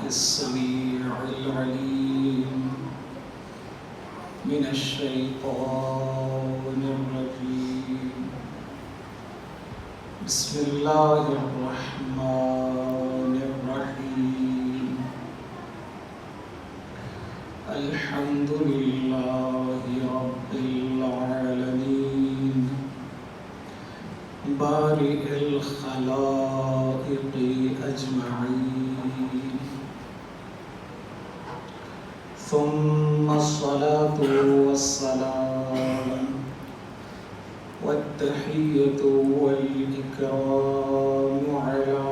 السميع العليم من الشيطان الرجيم. بسم الله الرحمن الرحيم. الحمد لله رب العالمين بارئ الخلائق أجمعين، ثم الصلاة والسلام والتحية والإكرام على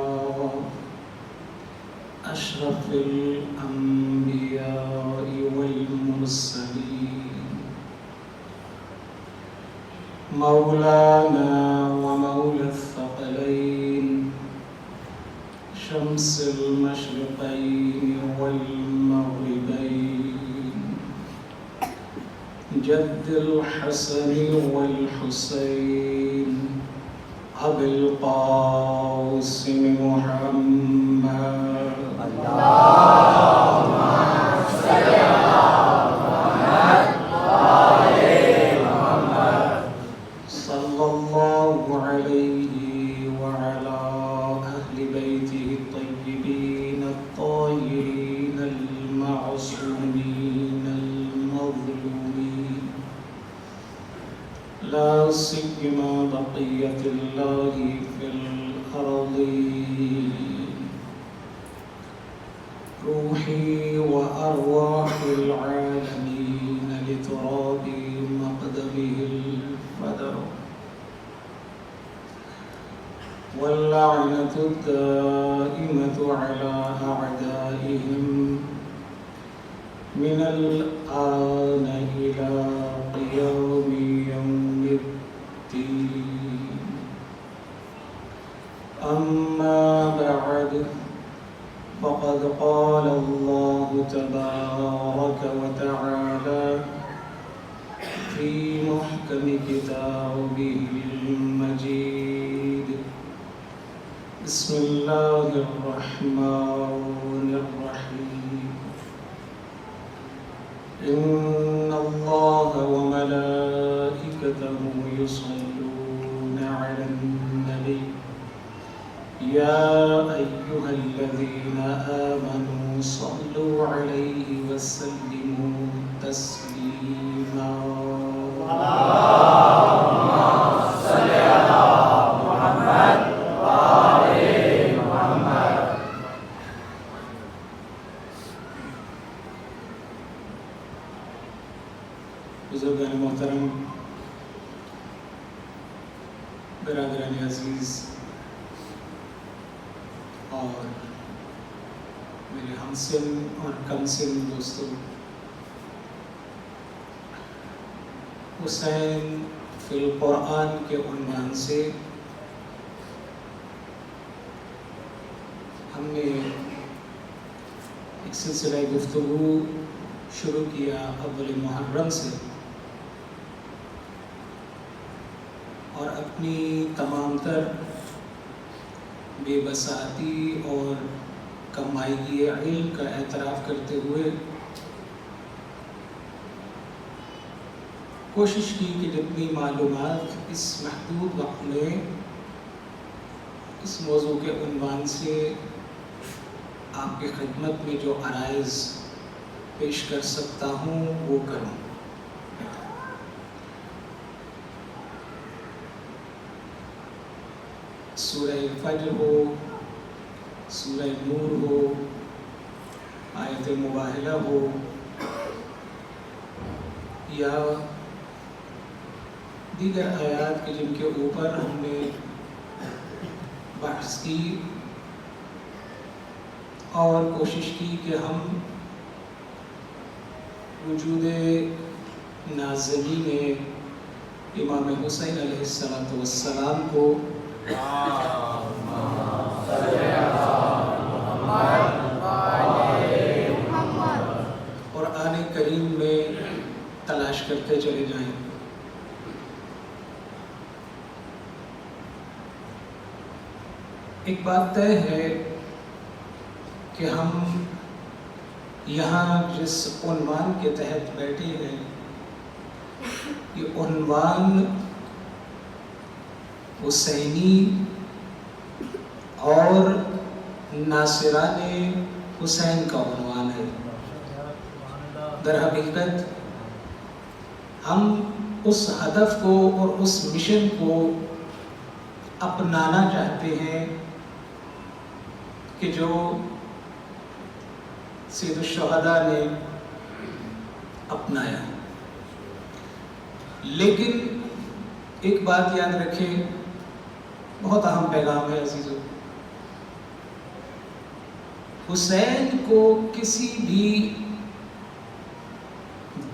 أشرف الأنبياء والمرسلين، مولانا ومولى الثقلين، شمس المشرقين والمغربين، جد الحسن والحسين، أبي القاسم محمد. اللهم صل على محمد وآل محمد. صلى الله عليه وعلى أهل بيته الطيبين الطاهرين المعصومين المظلومين، لا سيما بقية الله في الأرضين، روحي وأرواح العالمين لتراب مقدمه الفدر، واللعنة الدائمة على أعدائهم من الآن إلى قيام يوم الدين. أما بعد، فقد قال الله تبارك وتعالى في محكم كتابه المجيد: بسم الله الرحمن الرحيم. إن الله وملائكته يصلون على النبي يا أيها الذين آمنوا صلوا عليه وسلموا تسليما. اللهم صل على محمد وآل محمد. بزرگان محترم، برادران عزیز اور میرے ہمسن اور کمسن دوستوں، حسین فی القرآن کے عنوان سے ہم نے ایک سلسلہ گفتگو شروع کیا اول محرم سے، اور اپنی تمام تر بے بساطی اور کمائی علم کا اعتراف کرتے ہوئے کوشش کی کہ جتنی معلومات اس محدود وقت میں اس موضوع کے عنوان سے آپ کی خدمت میں جو عرائض پیش کر سکتا ہوں وہ کروں۔ سورہ فجر ہو، سورہ نور ہو، آیت مباہلہ ہو، یا دیگر آیات کے جن کے اوپر ہم نے بحث کی اور کوشش کی کہ ہم وجود نازلی میں امام حسین علیہ السلام کو قرآن کریم میں تلاش کرتے چلے جائیں۔ ایک بات طے ہے کہ ہم یہاں جس عنوان کے تحت بیٹھے ہیں، یہ عنوان حسینی اور ناصران حسین کا عنوان ہے۔ در حقیقت ہم اس ہدف کو اور اس مشن کو اپنانا چاہتے ہیں کہ جو سید الشہداء نے اپنایا، لیکن ایک بات یاد رکھیں، بہت اہم پیغام ہے عزیزو، حسین کو کسی بھی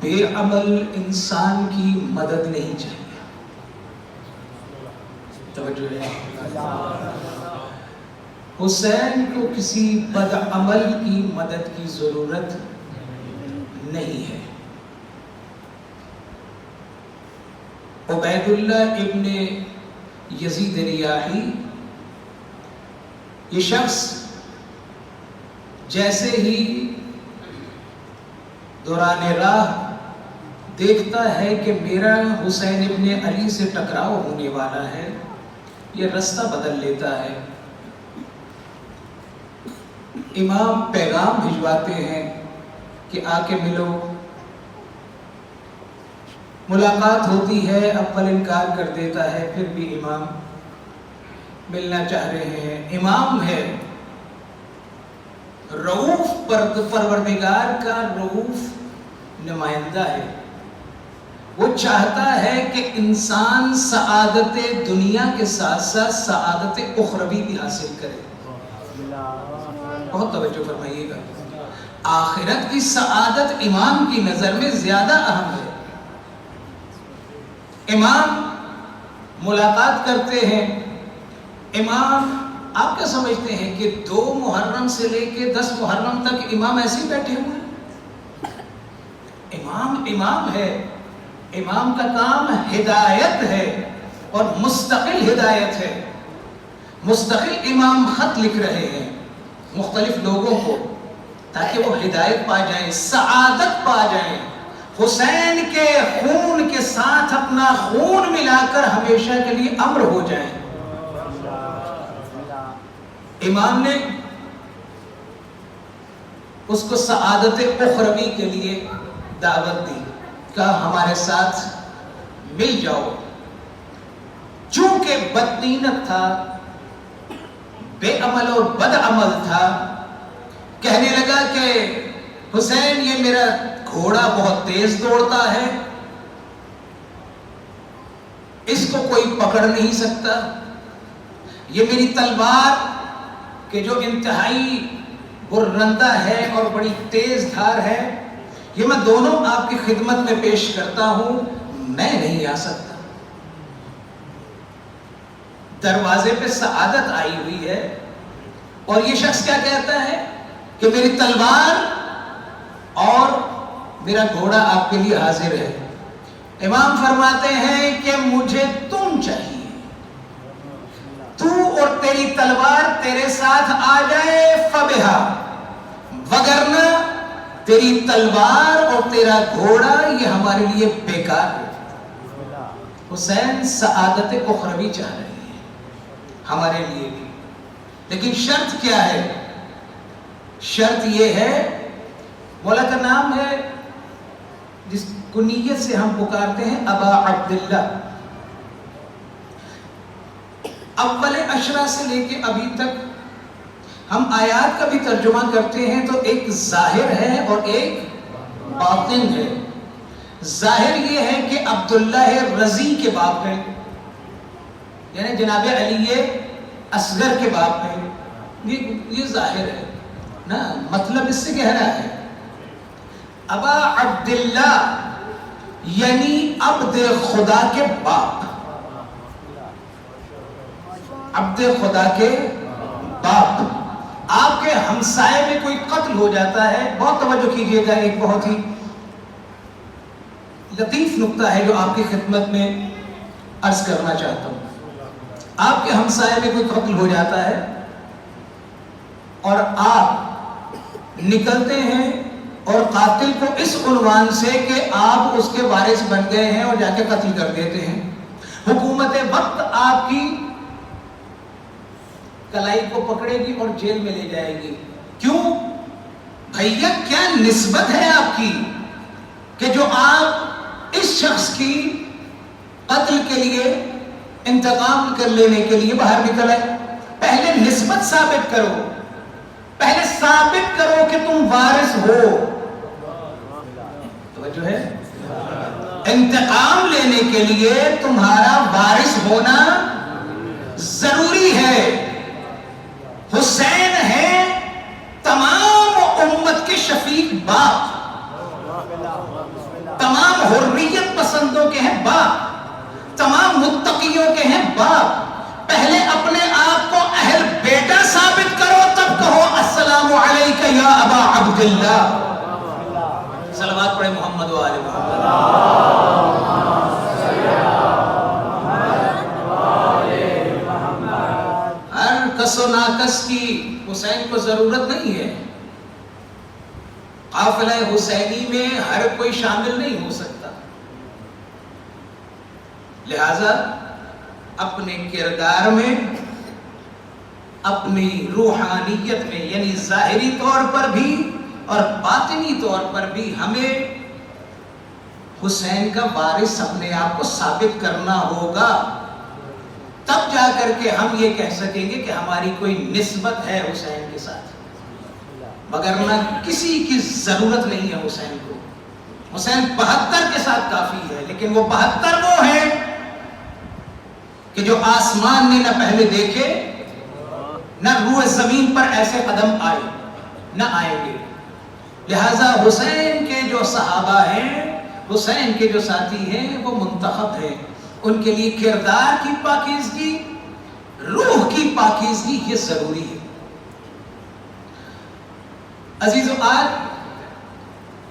بے عمل انسان کی مدد نہیں چاہیے۔ توجہ ہے، حسین کو کسی بد عمل کی مدد کی ضرورت نہیں ہے۔ عبید اللہ ابن یزید ریاحی، یہ شخص جیسے ہی دوران راہ دیکھتا ہے کہ میرا حسین ابن علی سے ٹکراؤ ہونے والا ہے، یہ رستہ بدل لیتا ہے۔ امام پیغام بھجواتے ہیں کہ آ کے ملو، ملاقات ہوتی ہے، اول انکار کر دیتا ہے، پھر بھی امام ملنا چاہ رہے ہیں۔ امام ہے، رؤوف پروردگار کا رؤوف نمائندہ ہے، وہ چاہتا ہے کہ انسان سعادت دنیا کے ساتھ ساتھ سعادت اخروی بھی حاصل کرے۔ بہت توجہ فرمائیے گا، آخرت کی سعادت امام کی نظر میں زیادہ اہم ہے۔ امام ملاقات کرتے ہیں۔ امام، آپ کیا سمجھتے ہیں کہ 2 محرم سے لے کے 10 محرم تک امام ایسے ہی بیٹھے ہوئے ہیں؟ امام ہے، امام کا کام ہدایت ہے اور مستقل ہدایت ہے۔ مستقل امام خط لکھ رہے ہیں مختلف لوگوں کو تاکہ وہ ہدایت پا جائیں، سعادت پا جائیں، حسین کے خون کے ساتھ اپنا خون ملا کر ہمیشہ کے لیے امر ہو جائیں۔ امام نے اس کو سعادت اخروی کے لیے دعوت دی، کہا ہمارے ساتھ مل جاؤ۔ چونکہ بددینت تھا، بے عمل اور بد عمل تھا، کہنے لگا کہ حسین، یہ میرا گھوڑا بہت تیز دوڑتا ہے، اس کو کوئی پکڑ نہیں سکتا، یہ میری تلوار کہ جو انتہائی برندہ ہے اور بڑی تیز دھار ہے، یہ میں دونوں آپ کی خدمت میں پیش کرتا ہوں، میں نہیں آ سکتا۔ دروازے پہ سعادت آئی ہوئی ہے اور یہ شخص کیا کہتا ہے کہ میری تلوار اور میرا گھوڑا آپ کے لیے حاضر ہے۔ امام فرماتے ہیں کہ مجھے تم چاہیے، تو اور تیری تلوار تیرے ساتھ آ جائے فبہا، وگرنہ تیری تلوار اور تیرا گھوڑا یہ ہمارے لیے بیکار ہے۔ حسین سعادت اخروی چاہ رہے ہیں ہمارے لیے بھی، لیکن شرط کیا ہے؟ شرط یہ ہے، مولا کا نام ہے جس کنیت سے ہم پکارتے ہیں ابا عبداللہ، اول اشرا سے لے کے ابھی تک ہم آیات کا بھی ترجمہ کرتے ہیں تو ایک ظاہر ہے اور ایک باطن ہے۔ ظاہر یہ ہے کہ عبداللہ رضی کے باپ ہے، یعنی جناب علی اصغر کے باپ ہے، یہ ظاہر ہے نا، مطلب اس سے گہرا ہے۔ ابا عبداللہ یعنی عبد خدا کے باپ، عبد خدا کے باپ۔ آپ کے ہمسائے میں کوئی قتل ہو جاتا ہے، بہت توجہ کیجئے گا، ایک بہت ہی لطیف نکتہ ہے جو آپ کی خدمت میں عرض کرنا چاہتا ہوں۔ آپ کے ہمسائے میں کوئی قتل ہو جاتا ہے اور آپ نکلتے ہیں اور قاتل کو اس عنوان سے کہ آپ اس کے وارث بن گئے ہیں اور جا کے قتل کر دیتے ہیں. حکومت وقت آپ کی کلائی کو پکڑے گی اور جیل میں لے جائے گی. کیوں بھیا؟ کیا نسبت ہے آپ کی کہ جو آپ اس شخص کی قتل کے لیے انتقام کر لینے کے لیے باہر نکل آئے؟ پہلے نسبت ثابت کرو، پہلے ثابت کرو کہ تم وارث ہو. توجہ ہے؟ انتقام لینے کے لیے تمہارا وارث ہونا ضروری ہے. حسین ہے تمام امت کے شفیق باپ، تمام حریت پسندوں کے ہیں باپ، تمام متقیوں کے ہیں باپ. پہلے اپنے آپ کو اہل بیٹا ثابت کرو، تب کہو السلام علیک یا ابا عبداللہ. صلوات پڑھے محمد و آل محمد. ہر کس و ناکس کی حسین کو ضرورت نہیں ہے. قافلہ حسینی میں ہر کوئی شامل نہیں ہو سکتا. لہذا اپنے کردار میں، اپنی روحانیت میں، یعنی ظاہری طور پر بھی اور باطنی طور پر بھی ہمیں حسین کا وارث اپنے آپ کو ثابت کرنا ہوگا. تب جا کر کے ہم یہ کہہ سکیں گے کہ ہماری کوئی نسبت ہے حسین کے ساتھ. مگر نہ کسی کی ضرورت نہیں ہے حسین کو. حسین 72 کے ساتھ کافی ہے، لیکن وہ 72 وہ ہیں کہ جو آسمان نے نہ پہلے دیکھے، نہ روح زمین پر ایسے قدم آئے، نہ آئیں گے. لہذا حسین کے جو صحابہ ہیں، حسین کے جو ساتھی ہیں، وہ منتخب ہیں. ان کے لیے کردار کی پاکیزگی، روح کی پاکیزگی یہ ضروری ہے. عزیزو، آج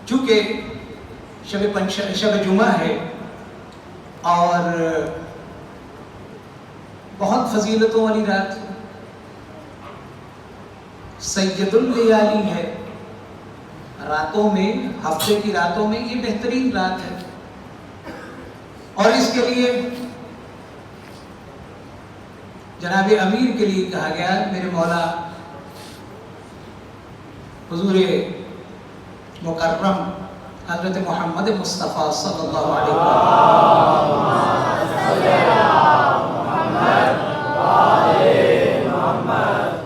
چونکہ شب جمعہ ہے اور بہت فضیلتوں والی رات ہے، سید اللیالی ہے. راتوں میں، ہفتے کی راتوں میں یہ بہترین رات ہے. اور اس کے لیے جناب امیر کے لیے کہا گیا، میرے مولا حضور مکرم حضرت محمد مصطفیٰ صلی اللہ علیہ وسلم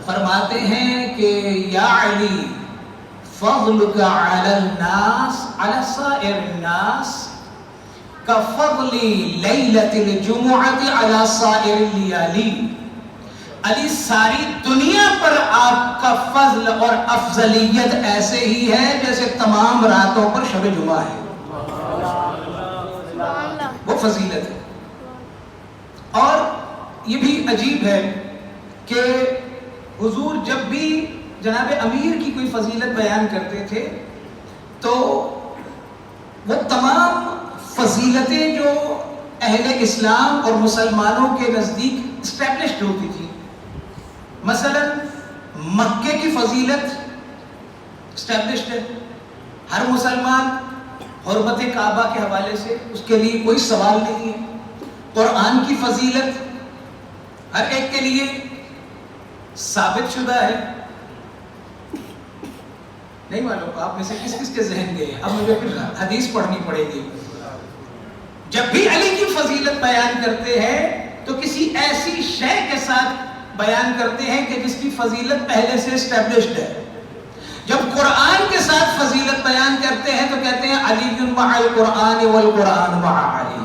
فرماتے ہیں کہ یا علی فضلک علی الناس علی سائر الناس کفضل لیلۃ الجمعۃ علی سائر اللیالی. علی، ساری دنیا پر آپ کا فضل اور افضلیت ایسے ہی ہے جیسے تمام راتوں پر شب جمعہ ہے. وہ فضیلت ہے. اور یہ بھی عجیب ہے کہ حضور جب بھی جناب امیر کی کوئی فضیلت بیان کرتے تھے تو وہ تمام فضیلتیں جو اہل اسلام اور مسلمانوں کے نزدیک اسٹیبلشڈ ہوتی تھی، مثلا مکے کی فضیلت اسٹیبلشڈ ہے. ہر مسلمان حرمت کعبہ کے حوالے سے اس کے لیے کوئی سوال نہیں ہے. قرآن کی فضیلت ہر ایک کے لیے ثابت شدہ ہے. نہیں معلوم آپ میں سے کس کس کے ذہن گئے. اب مجھے پھر حدیث پڑھنی پڑے گی. جب بھی علی کی فضیلت بیان کرتے ہیں تو کسی ایسی شے کے ساتھ بیان کرتے ہیں کہ جس کی فضیلت پہلے سے اسٹیبلشڈ ہے. جب قرآن کے ساتھ فضیلت بیان کرتے ہیں تو کہتے ہیں علی مع القرآن والقرآن مع علی.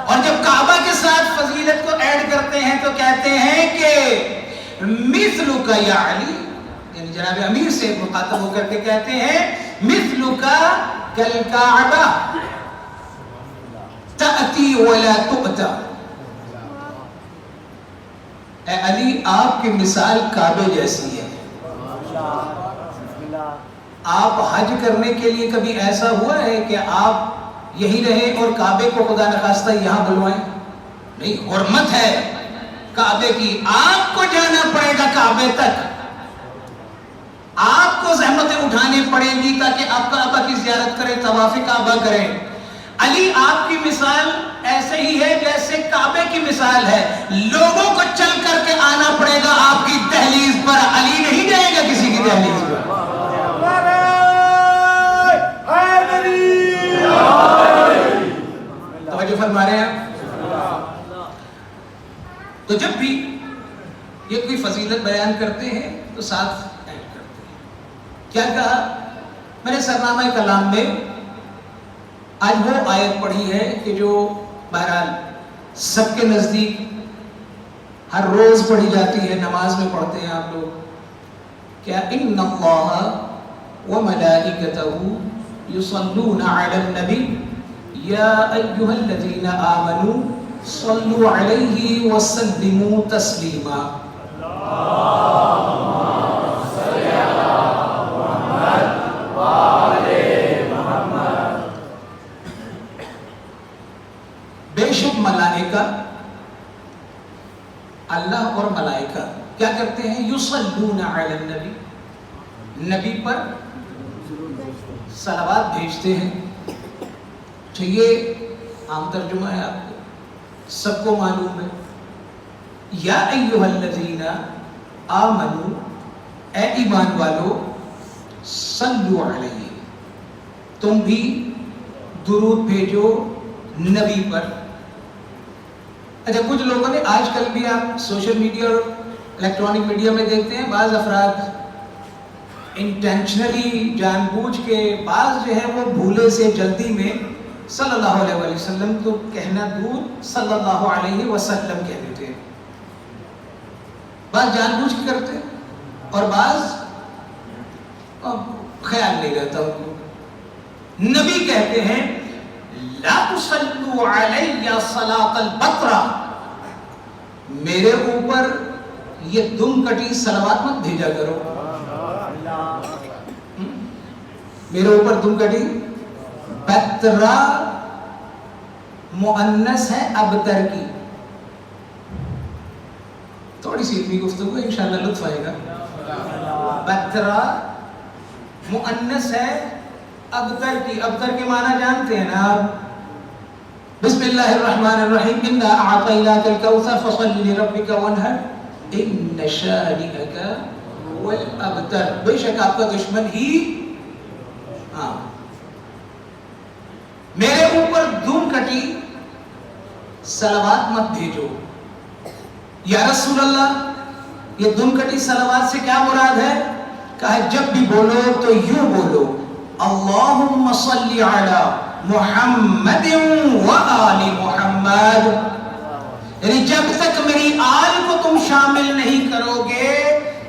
اور جب کعبہ کے ساتھ فضیلت کو ایڈ کرتے ہیں تو کہتے ہیں کہ مثلک یا علی، یعنی جناب امیر سے مخاطب ہو کر کے کہتے ہیں مثلک کالکعبہ تأتی ولا تؤتی. اے علی، آپ کی مثال کعبے جیسی ہے. آپ حج کرنے کے لیے کبھی ایسا ہوا ہے کہ آپ یہی رہیں اور کعبے کو خدا نخواستہ یہاں بلوائیں؟ نہیں، حرمت ہے کعبے کی. آپ کو جانا پڑے گا کعبے تک، آپ کو زحمتیں اٹھانی پڑیں گی تاکہ آپ کعبہ کی زیارت کریں، طواف کعبہ کریں۔ علی آپ کی مثال ایسے ہی ہے جیسے کعبے کی مثال ہے، لوگوں کو چل کر کے آنا پڑے گا آپ کی دہلیز پر، علی نہیں جائے گا کسی کی دہلیز پر۔ توجہ فرما رہے ہیں؟ تو جب بھی یہ کوئی فضیلت بیان کرتے ہیں تو ساتھ ایڈ کرتے ہیں۔ کیا کہا میں نے سرنامہ کلام میں؟ آج وہ آیت پڑھی ہے کہ جو بہرحال سب کے نزدیک ہر روز پڑھی جاتی ہے، نماز میں پڑھتے ہیں آپ لوگ۔ کیا ان اللہ وملائکتہ یصلون علی النبی یا ایھا الذین آمنوا صلوا علیہ وسلموا تسلیما۔ بے شک ملائکہ، اللہ اور ملائکہ کیا کرتے ہیں؟ یصلون علی النبی، نبی پر صلوات بھیجتے ہیں۔ تو یہ عام ترجمہ ہے، آپ کو سب کو معلوم ہے۔ یا ایھا الذین آمنوا، اے ایمان والو، صلوا علیہ، تم بھی درود بھیجو نبی پر۔ اچھا، کچھ لوگوں نے آج کل بھی آپ سوشل میڈیا اور الیکٹرانک میڈیا میں دیکھتے ہیں، بعض افراد انٹینشنلی جان بوجھ کے، بعض جو ہے وہ بھولے سے جلدی میں صلی اللہ علیہ وسلم تو کہنا دور، صلی اللہ علیہ وسلم کہہ دیتے ہیں۔ بعض جان بوجھ کے کرتے ہیں اور بعض خیال نہیں رہتا ان کو۔ نبی کہتے ہیں لا تصلوا علی صلاۃ البطرہ، میرے اوپر یہ دم کٹی صلوات مت بھیجا کرو۔ میرے اوپر دم کٹی، بطرہ مؤنث ہے ابتر کی، تھوڑی سی اتنی گفتگو انشاءاللہ لطف آئے گا۔ بطرہ مؤنث ہے ابتر کی، ابتر کے معنی جانتے ہیں نا آپ؟ بسم اللہ الرحمن الرحیم، انا اعطیناک الکوثر فصل لربک وانحر ان شانئک هو الابتر، بے شک آپ کا دشمن ہی۔ ہاں، میرے اوپر دم کٹی صلوات مت بھیجو۔ یا رسول اللہ، یہ دم کٹی صلوات سے کیا مراد ہے؟ کہا جب بھی بولو تو یوں بولو، اللہم صلی علی محمد و آل محمد، یعنی جب تک میری آل کو تم شامل نہیں کرو گے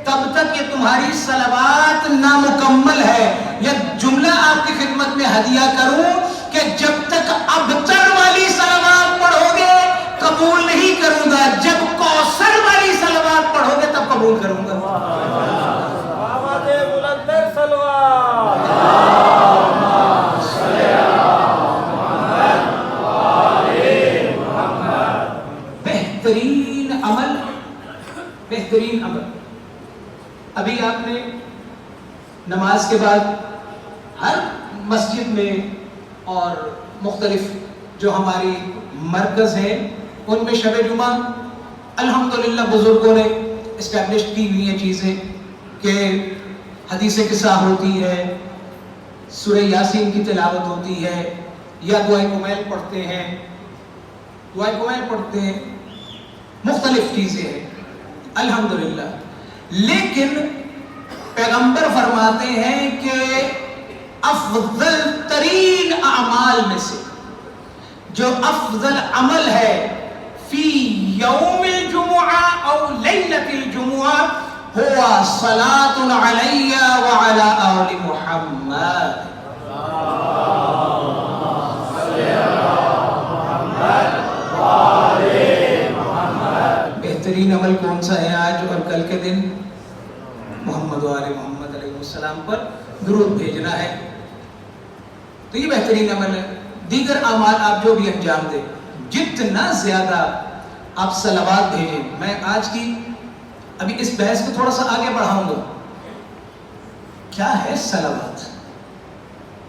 تب تک یہ تمہاری صلوات نامکمل ہے۔ یہ جملہ آپ کی خدمت میں ہدیہ کروں کہ جب تک ابتر والی صلوات پڑھو گے قبول نہیں کروں گا، جب کوثر والی صلوات پڑھو گے تب قبول کروں گا۔ بہترین عمل، بہترین عمل۔ ابھی آپ نے نماز کے بعد ہر مسجد میں اور مختلف جو ہماری مرکز ہیں ان میں شب جمعہ الحمدللہ بزرگوں نے اسٹیبلش کی ہوئی ہیں چیزیں کہ حدیث قصہ ہوتی ہے، سورہ یاسین کی تلاوت ہوتی ہے، یا دعائے کمیل پڑھتے ہیں، دعائے کمیل پڑھتے ہیں، مختلف چیزیں ہیں الحمدللہ۔ لیکن پیغمبر فرماتے ہیں کہ افضل ترین اعمال میں سے جو افضل عمل ہے فی یوم الجمعہ او لیلۃ الجمعہ ہوا صلاۃ علی وعلی آل محمد۔ بہترین عمل کون سا ہے آج اور کل کے دن؟ محمد و آل محمد علیہ السلام پر درود بھیجنا ہے، تو یہ بہترین عمل ہے۔ دیگر اعمال آپ جو بھی انجام دیں، جتنا زیادہ آپ صلوات بھیجیں۔ میں آج کی ابھی اس بحث کو تھوڑا سا آگے بڑھاؤں گا، کیا ہے صلوات؟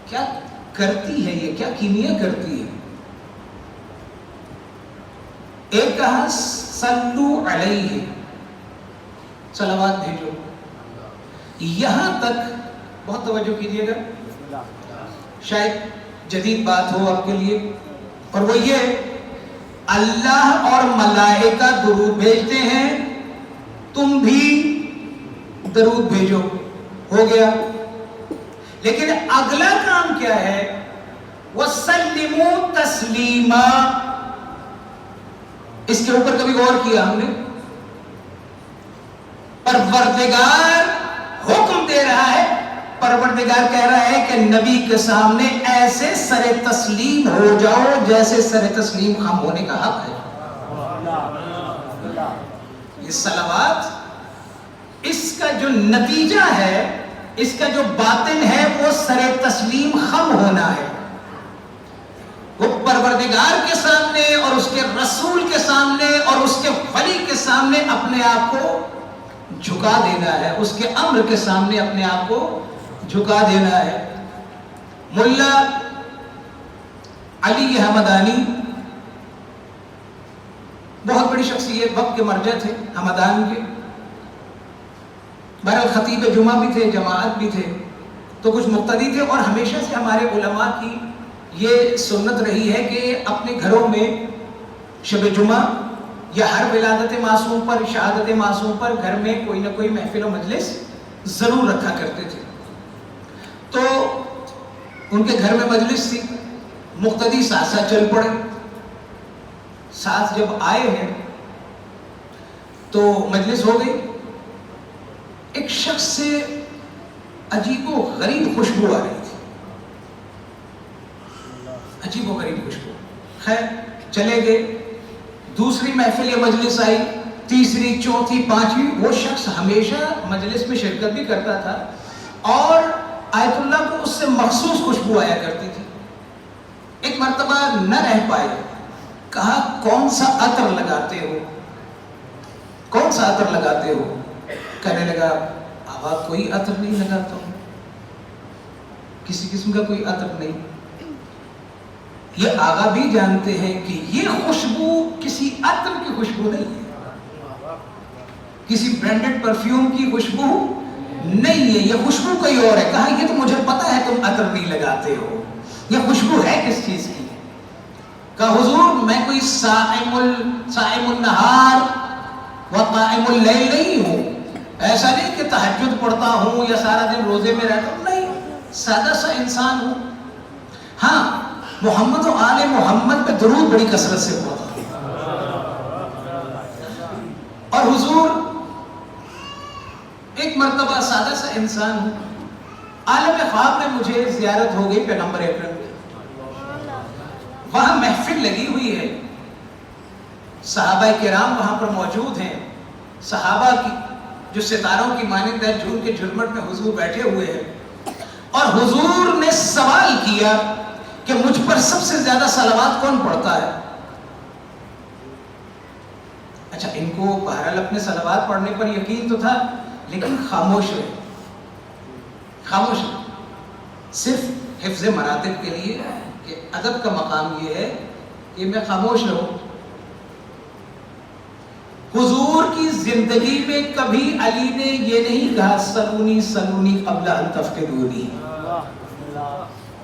کیا کرتی ہے یہ؟ کیا کیمیا کرتی ہے؟ ایک کہا صلو علیہ، صلوات بھیجو. یہاں تک بہت توجہ کیجیے گا، شاید جدید بات ہو آپ کے لیے، اور وہ یہ: اللہ اور ملائکہ درود بھیجتے ہیں، تم بھی درود بھیجو. ہو گیا. لیکن اگلا کام کیا ہے؟ وَسَلِّمُوا تَسْلِيمًا. اس کے اوپر کبھی غور کیا ہم نے؟ پروردگار حکم دے رہا ہے، پروردگار کہہ رہا ہے کہ نبی کے سامنے ایسے سر تسلیم ہو جاؤ جیسے سر تسلیم خم ہونے کا حق ہے. یہ صلوات، اس کا جو نتیجہ ہے، اس کا جو باطن ہے، وہ سر تسلیم خم ہونا ہے. وہ پروردگار کے سامنے اور اس کے رسول کے سامنے اور اس کے ولی کے سامنے اپنے آپ کو جھکا دینا ہے، اس کے امر کے سامنے اپنے آپ کو جھکا دینا ہے. ملا علی حمدانی بہت بڑی شخصیت، وقت کے مرجع تھے حمدان کے. بہرحال خطیب جمعہ بھی تھے، جماعت بھی تھے، تو کچھ مقتدی تھے. اور ہمیشہ سے ہمارے علماء کی یہ سنت رہی ہے کہ اپنے گھروں میں شب جمعہ یا ہر ولادت معصوم پر، شہادت معصوم پر گھر میں کوئی نہ کوئی محفل و مجلس ضرور رکھا کرتے تھے. تو ان کے گھر میں مجلس تھی، مقتدی ساتھ ساتھ چل پڑے. ساتھ جب آئے ہیں تو مجلس ہو گئی. ایک شخص سے عجیب و غریب خوشبو آ رہی تھی، عجیب و غریب خوشبو. خیر چلے گئے. دوسری محفل یا مجلس آئی، تیسری، چوتھی، پانچویں. وہ شخص ہمیشہ مجلس میں شرکت بھی کرتا تھا اور آیت اللہ کو اس سے مخصوص خوشبو آیا کرتی تھی. ایک مرتبہ نہ رہ پائے، کہا کون سا عطر لگاتے ہو؟ کون سا عطر لگاتے ہو؟ کہنے لگا آبا کوئی عطر نہیں لگاتا ہوں، کسی قسم کا کوئی عطر نہیں. یہ آغا بھی جانتے ہیں کہ یہ خوشبو کسی عطر کی خوشبو نہیں ہے، کسی برانڈڈ پرفیوم کی خوشبو نہیں ہے، یہ خوشبو کوئی اور ہے. کہا یہ تو مجھے پتا ہے تم عطر نہیں لگاتے ہو، یہ خوشبو ہے کس چیز کی؟ کہا حضور میں کوئی صائم النہار و قائم اللیل نہیں ہوں. ایسا نہیں کہ تہجد پڑھتا ہوں یا سارا دن روزے میں رہتا ہوں، نہیں، سادہ سا انسان ہوں. ہاں محمد و آل محمد پہ درود بڑی کثرت سے پڑھتا ہوں. اور حضور ایک مرتبہ سادہ سا انسان ہوں، عالم خواب میں مجھے زیارت ہو گئی پیغمبر اکرم کی. وہاں محفل لگی ہوئی ہے، صحابہ کرام وہاں پر موجود ہیں. صحابہ کی جو ستاروں کی مانند ہے، جھوم کے جھرمٹ میں حضور بیٹھے ہوئے ہیں. اور حضور نے سوال کیا کہ مجھ پر سب سے زیادہ صلوات کون پڑھتا ہے؟ اچھا ان کو بہرحال اپنے صلوات پڑھنے پر یقین تو تھا، لیکن خاموش رہے، خاموش رہے. صرف حفظ مراتب کے لیے کہ ادب کا مقام یہ ہے کہ میں خاموش رہوں. حضور کی زندگی میں کبھی علی نے یہ نہیں کہا سلونی سلونی قبل ان تفقدونی.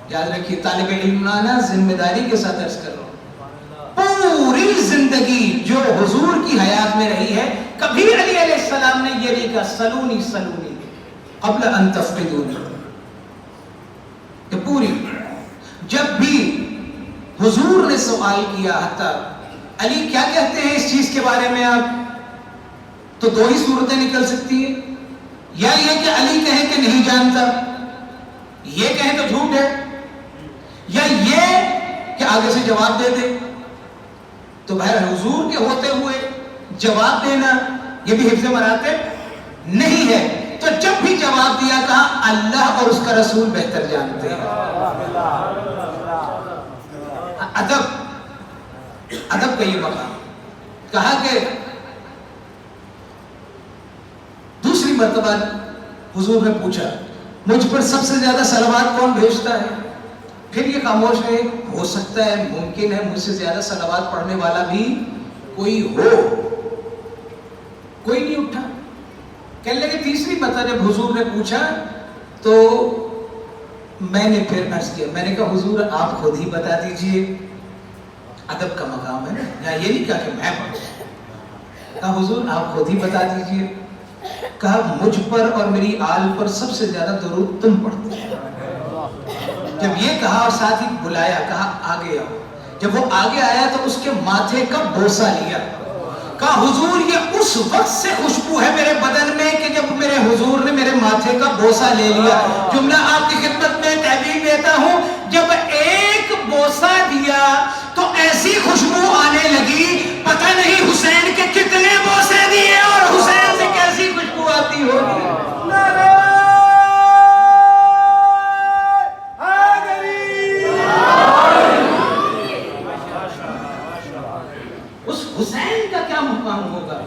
یاد رکھیے طالب علم نا ذمہ داری کے ساتھ عرض کر رہا ہوں، پوری زندگی جو حضور کی حیات میں رہی ہے کبھی علی علیہ السلام نے یہ نہیں کہا سلونی سلونی قبل ان تفقدونی. کہ پوری جب بھی حضور نے سوال کیا حتیٰ علی کیا کہتے ہیں اس چیز کے بارے میں آپ، تو دو ہی صورتیں نکل سکتی ہیں، یا یہ کہ علی کہیں کہ نہیں جانتا، یہ کہیں تو جھوٹ ہے، یا یہ کہ آگے سے جواب دے دے. تو بہر حضور کے ہوتے ہوئے جواب دینا یہ بھی حفظ مراتب نہیں ہے. تو جب بھی جواب دیا کہا اللہ اور اس کا رسول بہتر جانتے ہیں. ادب کا یہ مقام. کہا کہ دوسری مرتبہ حضور نے پوچھا مجھ پر سب سے زیادہ صلوات کون بھیجتا ہے؟ پھر یہ خاموش ہے. ہو سکتا ہے، ممکن ہے مجھ سے زیادہ صلوات پڑھنے والا بھی کوئی ہو. کوئی نہیں اٹھا. کہنے لگے تیسری مرتبہ جب حضور نے پوچھا تو میں نے پھر عرض کیا، میں نے کہا حضور آپ خود ہی بتا دیجئے، ادب کا مقام ہے نا. یا یہ نہیں کہا کہ میں پڑھوں. کہا حضور آپ خود ہی بتا دیجئے. کہا مجھ پر اور میری آل پر سب سے زیادہ درود تم پڑھتے ہو. جب یہ کہا اور ساتھ ہی بلایا، کہا آگے آؤ. جب وہ آگے آیا تو اس کے ماتھے کا بوسہ لیا. کہا حضور یہ اس وقت سے خوشبو ہے میرے بدن میں کہ جب میرے حضور نے میرے ماتھے کا بوسہ لے لیا. جملہ آپ کی خدمت میں تعبیر دیتا ہوں، جب ایک بوسہ دیا تو ایسی خوشبو آنے لگی، پتہ نہیں حسین کے کتنے بوسے دیے اور حسین سے کیسی خوشبو آتی ہوگی. حسین کا کیا مقام ہوگا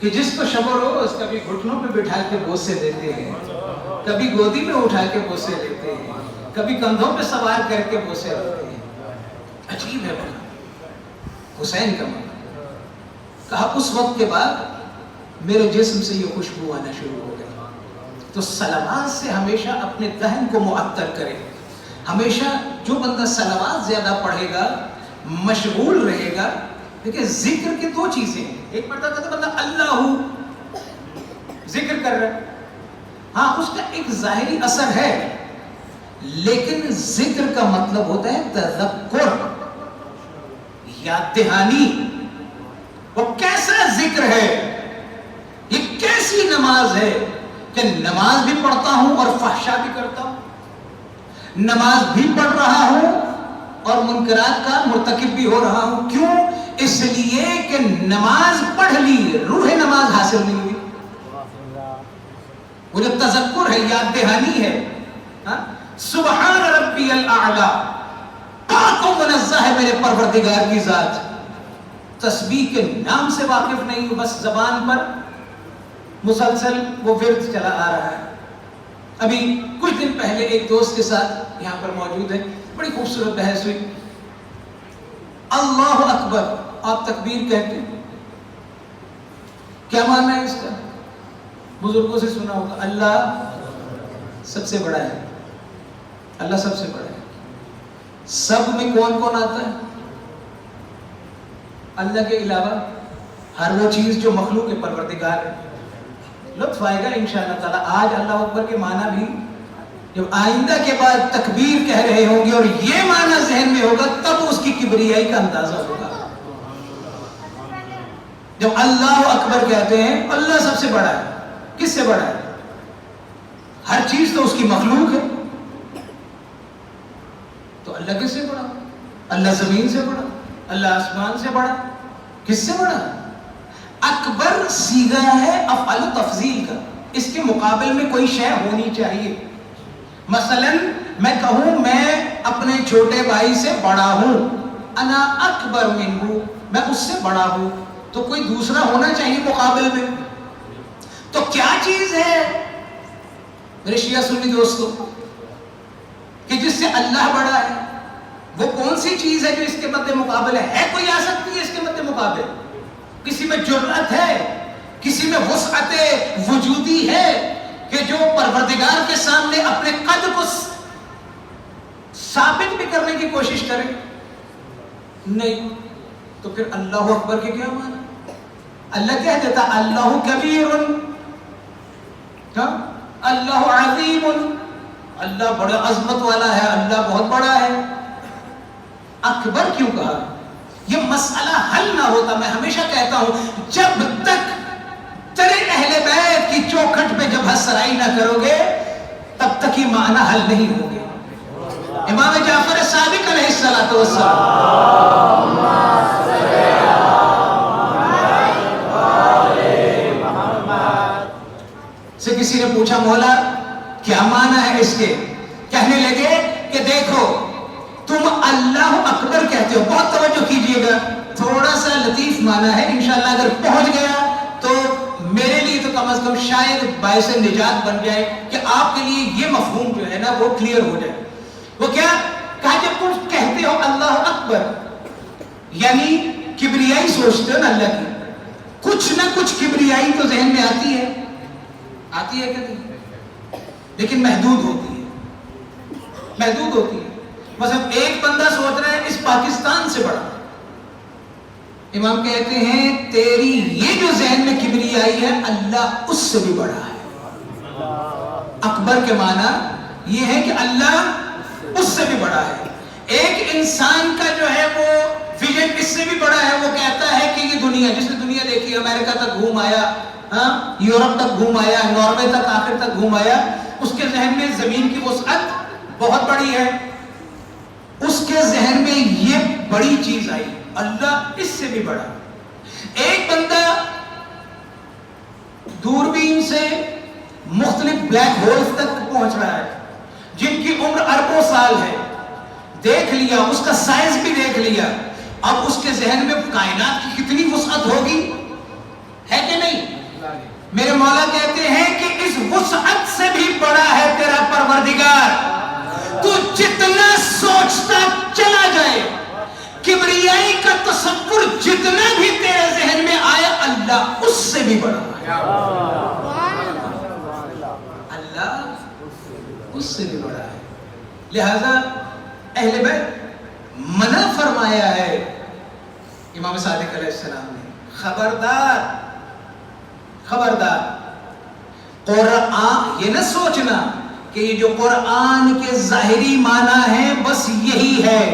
کہ جس کو شب و روز کبھی گھٹنوں پہ بٹھا کے بوسے دیتے ہیں، کبھی گودی میں اٹھا کے بوسے دیتے ہیں، کبھی کندھوں پہ سوار کر کے بوسے دیتے ہیں. عجیب ہے مقام حسین کا مقام. کہا اس وقت کے بعد میرے جسم سے یہ خوشبو آنا شروع ہو گئی. تو صلوات سے ہمیشہ اپنے ذہن کو معطر کرے. ہمیشہ جو بندہ صلوات زیادہ پڑھے گا، مشغول رہے گا. دیکھیں ذکر کے دو چیزیں ہیں. ایک مرتبہ کہتا بندہ اللہ ذکر کر رہا ہے، ہاں اس کا ایک ظاہری اثر ہے، لیکن ذکر کا مطلب ہوتا ہے تذکر، یاد دہانی. وہ کیسا ذکر ہے، یہ کیسی نماز ہے کہ نماز بھی پڑھتا ہوں اور فحشا بھی کرتا ہوں، نماز بھی پڑھ رہا ہوں اور منکرات کا مرتکب بھی ہو رہا ہوں. کیوں؟ اس لیے کہ نماز پڑھ لی، روح نماز حاصل نہیں ہوئی. وہ جو تذکر ہے، یاد دہانی ہے. سبحان ربی الاعلی، پاک و منزہ ہے میرے پروردگار کی ذات. تسبیح کے نام سے واقف نہیں ہوں، بس زبان پر مسلسل وہ ورد چلا آ رہا ہے. ابھی کچھ دن پہلے ایک دوست کے ساتھ یہاں پر موجود ہے، بڑی خوبصورت بحث ہوئی. اللہ اکبر آپ تکبیر کہتے ہیں، کیا ماننا ہے اس کا؟ بزرگوں سے سنا ہوگا اللہ سب سے بڑا ہے، اللہ سب سے بڑا ہے. سب میں کون کون آتا ہے؟ اللہ کے علاوہ ہر وہ چیز جو مخلوق پروردگار ہے. لطف آئے گا انشاءاللہ تعالی. آج اللہ اکبر کے معنی بھی جب آئندہ کے بعد تکبیر کہہ رہے ہوں گے اور یہ معنی ذہن میں ہوگا، تب اس کی کبریائی کا اندازہ ہوگا. جب اللہ اکبر کہتے ہیں اللہ سب سے بڑا ہے، کس سے بڑا ہے؟ ہر چیز تو اس کی مخلوق ہے، تو اللہ کس سے بڑا؟ اللہ زمین سے بڑا، اللہ آسمان سے بڑا، کس سے بڑا؟ اکبر صیغہ ہے افعال تفضیل کا، اس کے مقابل میں کوئی شے ہونی چاہیے. مثلا میں کہوں میں اپنے چھوٹے بھائی سے بڑا ہوں، انا اکبر منہ، میں اس سے بڑا ہوں، تو کوئی دوسرا ہونا چاہیے مقابل میں. تو کیا چیز ہے میرے شیعہ سنی دوستو کہ جس سے اللہ بڑا ہے؟ وہ کون سی چیز ہے جو اس کے مد مقابل ہے؟ کوئی آ سکتی ہے اس کے مد مقابل؟ کسی میں جرأت ہے، کسی میں وسعت وجودی ہے کہ جو پروردگار کے سامنے اپنے قد کو ثابت بھی کرنے کی کوشش کرے؟ نہیں. تو پھر اللہ اکبر کے کیا معنی؟ اللہ کہہ دیتا اللہ کبیر، اللہ عظیم، اللہ بڑا عظمت والا ہے، اللہ بہت بڑا ہے. اکبر کیوں کہا؟ یہ مسئلہ حل نہ ہوتا. میں ہمیشہ کہتا ہوں جب تک تیرے اہل بیت کی چوکھٹ پہ جب حسرائی نہ کرو گے تب تک یہ معنی حل نہیں ہوں گے. امام جعفر صادق علیہ الصلوۃ والسلام سے کسی نے پوچھا مولا کیا معنی ہے اس کے؟ کہنے لگے کہ دیکھو تم اللہ اکبر کہتے ہو، بہت توجہ کیجئے گا، تھوڑا سا لطیف معنی ہے، انشاءاللہ اگر پہنچ گیا تو میرے لیے تو کم از کم شاید باعث نجات بن جائے کہ آپ کے لیے یہ مفہوم جو ہے نا وہ کلیئر ہو جائے. وہ کیا کہا؟ جب تم کہتے ہو اللہ اکبر یعنی کبریائی سوچتے ہو نا اللہ کی, کچھ نہ کچھ کبریائی تو ذہن میں آتی ہے کہ نہیں؟ لیکن محدود ہوتی ہے. مثلا ایک بندہ سوچ رہا ہے اس پاکستان سے بڑا, امام کہتے ہیں تیری یہ جو ذہن میں کبریائی ہے اللہ اس سے بھی بڑا ہے. اکبر کے معنی یہ ہے کہ اللہ اس سے بھی بڑا ہے. ایک انسان کا جو ہے وہ ویژن اس سے بھی بڑا ہے, وہ کہتا ہے کہ یہ دنیا, جس نے دنیا دیکھی, امریکہ تک گھوم آیا, یورپ تک گھوم آیا, ناروے تک آخر تک گھوم آیا, اس کے ذہن میں زمین کی وسعت بہت بڑی ہے, اس کے ذہن میں یہ بڑی چیز آئی, اللہ اس سے بھی بڑا. ایک بندہ دوربین سے مختلف بلیک ہولز تک پہنچ رہا ہے جن کی عمر اربوں سال ہے, دیکھ لیا, اس کا سائنس بھی دیکھ لیا, اب اس کے ذہن میں کائنات کی کتنی وسعت ہوگی, ہے کہ نہیں؟ میرے مولا کہتے ہیں کہ اس وسعت سے بھی بڑا ہے تیرا پروردگار. تو جتنا سوچتا چلا جائے, کبریائی کا تصور جتنا بھی تیرے ذہن میں آیا, اللہ اس سے بھی بڑا ہے. اللہ اس سے بھی بڑا ہے. لہذا اہل بیت منع فرمایا ہے امام صادق علیہ السلام نے, خبردار قرآن, یہ نہ سوچنا کہ یہ جو قرآن کے ظاہری معنی ہیں بس یہی ہے,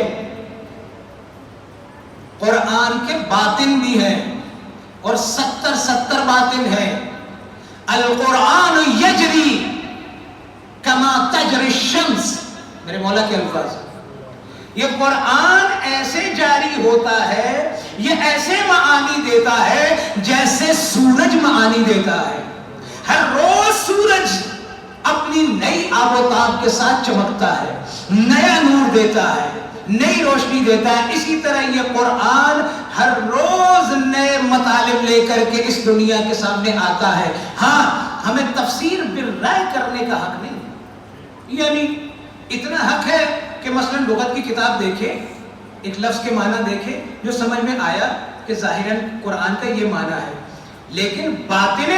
قرآن کے باطن بھی ہیں اور 70 باطن ہیں. القرآن یجری کما تجری الشمس, میرے مولا کے الفاظ, یہ قرآن ایسے جاری ہوتا ہے, یہ ایسے معانی دیتا ہے جیسے سورج معانی دیتا ہے. ہر روز سورج اپنی نئی آب و تاب کے ساتھ چمکتا ہے, نیا نور دیتا ہے, نئی روشنی دیتا ہے. اسی طرح یہ قرآن ہر روز نئے مطالب لے کر کے اس دنیا کے سامنے آتا ہے. ہاں, ہمیں تفسیر بالرائے کرنے کا حق نہیں, یعنی اتنا حق ہے کہ مثلا لغت کی کتاب دیکھے, ایک لفظ کے معنی دیکھے, جو سمجھ میں آیا کہ ظاہراً قرآن کا یہ معنی ہے, لیکن باطن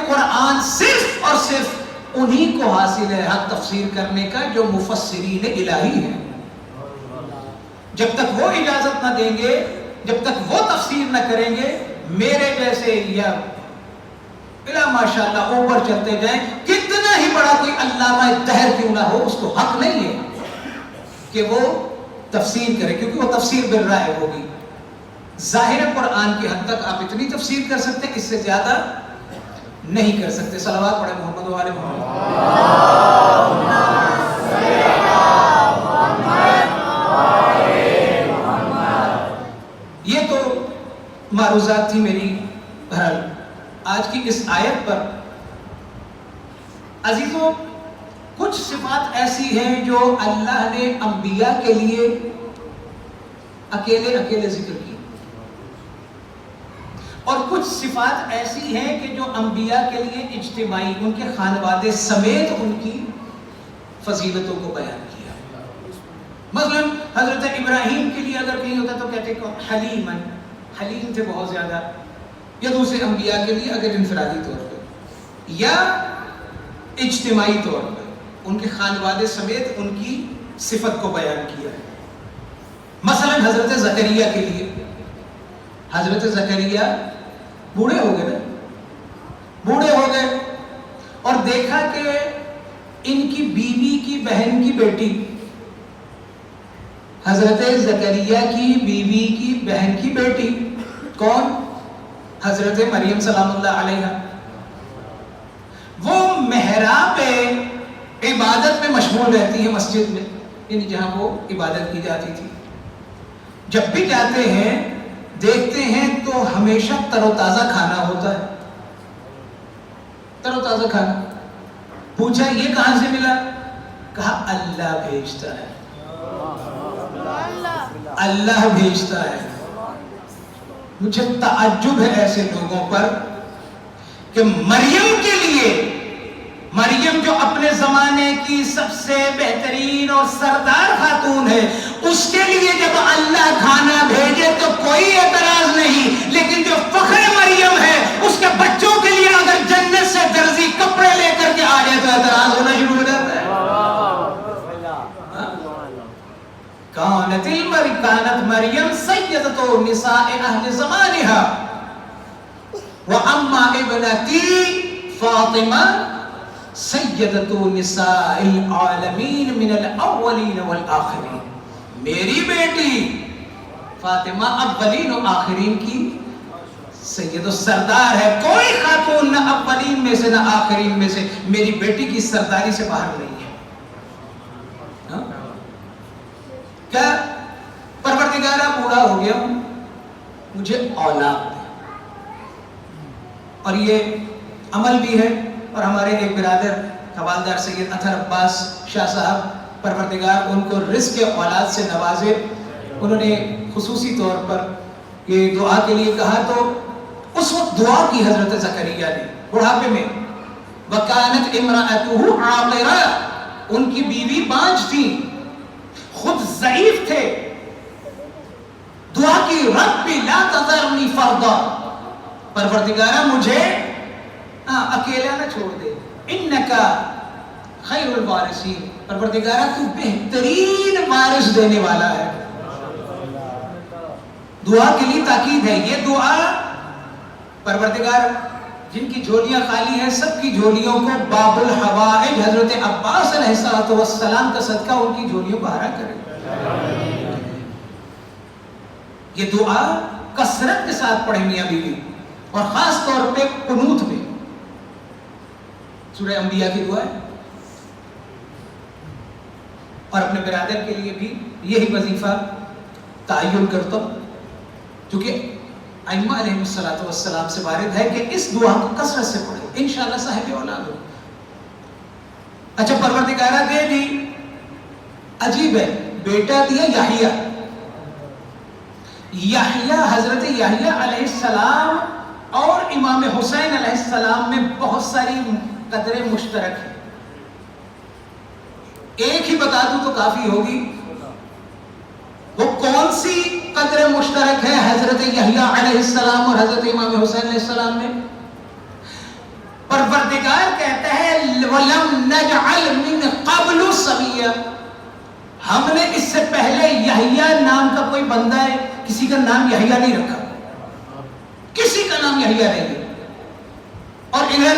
قرآن صرف اور صرف انہی کو حاصل ہے حق تفسیر کرنے کا جو مفسرین الہی ہیں. جب تک وہ اجازت نہ دیں گے, جب تک وہ تفسیر نہ کریں گے, میرے جیسے یا بلا ماشاءاللہ اوپر چلتے جائیں, کتنا ہی بڑا کوئی علامہ دہر کیوں نہ ہو, اس کو حق نہیں ہے کہ وہ تفسیر کرے, کیونکہ وہ تفسیر بالرائے ہوگی. ظاہر قرآن کی حد تک آپ اتنی تفسیر کر سکتے, اس سے زیادہ نہیں کر سکتے. صلوات پڑھیں محمد و آل محمد. یہ تو معروضات تھی میری. بہرحال آج کی اس آیت پر عزیزوں کچھ صفات ایسی ہیں جو اللہ نے انبیاء کے لیے اکیلے ذکر کی, اور کچھ صفات ایسی ہیں کہ جو انبیاء کے لیے اجتماعی, ان کے خانوادے سمیت ان کی فضیلتوں کو بیان کیا. مثلا حضرت ابراہیم کے لیے اگر کہیں ہوتا تو کہتے حلیمن, حلیم تھے بہت زیادہ, یا دوسرے انبیاء کے لیے اگر انفرادی طور پہ یا اجتماعی طور پہ ان کے خانوادے سمیت ان کی صفت کو بیان کیا ہے. مثلا حضرت زکریا کے لیے, حضرت زکریا بوڑھے ہو گئے اور دیکھا کہ ان کی بیوی کی بہن کی بیٹی, حضرت زکریا کی بیوی کی بہن کی بیٹی کون؟ حضرت مریم سلام اللہ علیہا. وہ محراب عبادت میں مشغول رہتی ہے مسجد میں, یعنی جہاں وہ عبادت کی جاتی تھی. جب بھی جاتے ہیں دیکھتے ہیں تو ہمیشہ تر و تازہ کھانا ہوتا ہے, تر و تازہ کھانا. پوچھا یہ کہاں سے ملا؟ کہا اللہ بھیجتا ہے, اللہ بھیجتا ہے. مجھے تعجب ہے ایسے لوگوں پر کہ مریم کے لیے مریم جو اپنے زمانے کی سب سے بہترین اور سردار خاتون ہے، اس کے لیے جب اللہ کھانا بھیجے تو کوئی اعتراض نہیں، لیکن جو فخر مریم ہے اس کے بچوں کے لیے اگر جنت سے درزی کپڑے لے کر کے آ جائے تو اعتراض ہونا شروع ہو جاتا ہے۔ کانت مریم سیدۃ نساء اہل زمانہا واما ابنتی فاطمہ سیدۃ نساء العالمین من الاولین والآخرین۔ میری بیٹی فاطمہ اولین و آخرین کی سید و سردار ہے، کوئی خاتون نہ اولین میں سے نہ آخرین میں سے میری بیٹی کی سرداری سے باہر نہیں ہے۔ کیا پروردگارہ بوڑھا ہو گیا ہوں، مجھے اولاد دے، اور یہ عمل بھی ہے۔ اور ہمارے ایک برادر حوالدار سید اطہر عباس شاہ صاحب، پروردگار ان کو رزق اولاد سے نوازے، انہوں نے خصوصی طور پر یہ دعا کے لیے کہا تو اس وقت دعا کی حضرت زکریا نے بڑھاپے میں، وَكَانَتْ إِمْرَأَتُهُ عَاقِرًا، ان کی بیوی بانجھ تھی، خود ضعیف تھے، دعا کی رب لا تذرنی فردا، پروردگارہ مجھے اکیلا نہ چھوڑ دے، انکا خیر الوارثین، پروردگارہ تو بہترین وارث دینے والا ہے۔ دعا کے لیے تاکید ہے، یہ دعا پروردگار جن کی جھولیاں خالی ہیں سب کی جھولیوں کو باب الحوائج حضرت عباس علیہ السلام کا صدقہ ان کی جھولیوں کو بھرا کرے۔ یہ دعا کثرت کے ساتھ پڑھیں میاں بیوی، اور خاص طور پہ قنوت میں، سورہ انبیاء کی دعا ہے۔ اور اپنے برادر کے لیے بھی یہی وظیفہ تعین کرتا ہوں، کیونکہ ائمہ علیہ السلام سے وارد ہے کہ اس دعا کو کثرت سے پڑھیں، انشاءاللہ صاحب اولاد ہو۔ اچھا پروردگارہ دے دی، عجیب ہے، بیٹا دیا یحییٰ، یحییٰ حضرت یحییٰ علیہ السلام اور امام حسین علیہ السلام میں بہت ساری قدریں مشترک ہیں، ایک ہی بتا دوں تو کافی ہوگی۔ وہ کون سی قدر مشترک ہے حضرت یحییٰ علیہ السلام اور حضرت امام حسین علیہ السلام میں؟ پروردگار کہتا ہے وَلَمْ نَجْعَلْ مِنْ قَبْلُ سَمِيًّا، ہم نے اس سے پہلے یحییٰ نام کا کوئی بندہ ہے، کسی کا نام یحییٰ نہیں رکھا، کسی کا نام یحییٰ نہیں ہے۔ اور ادھر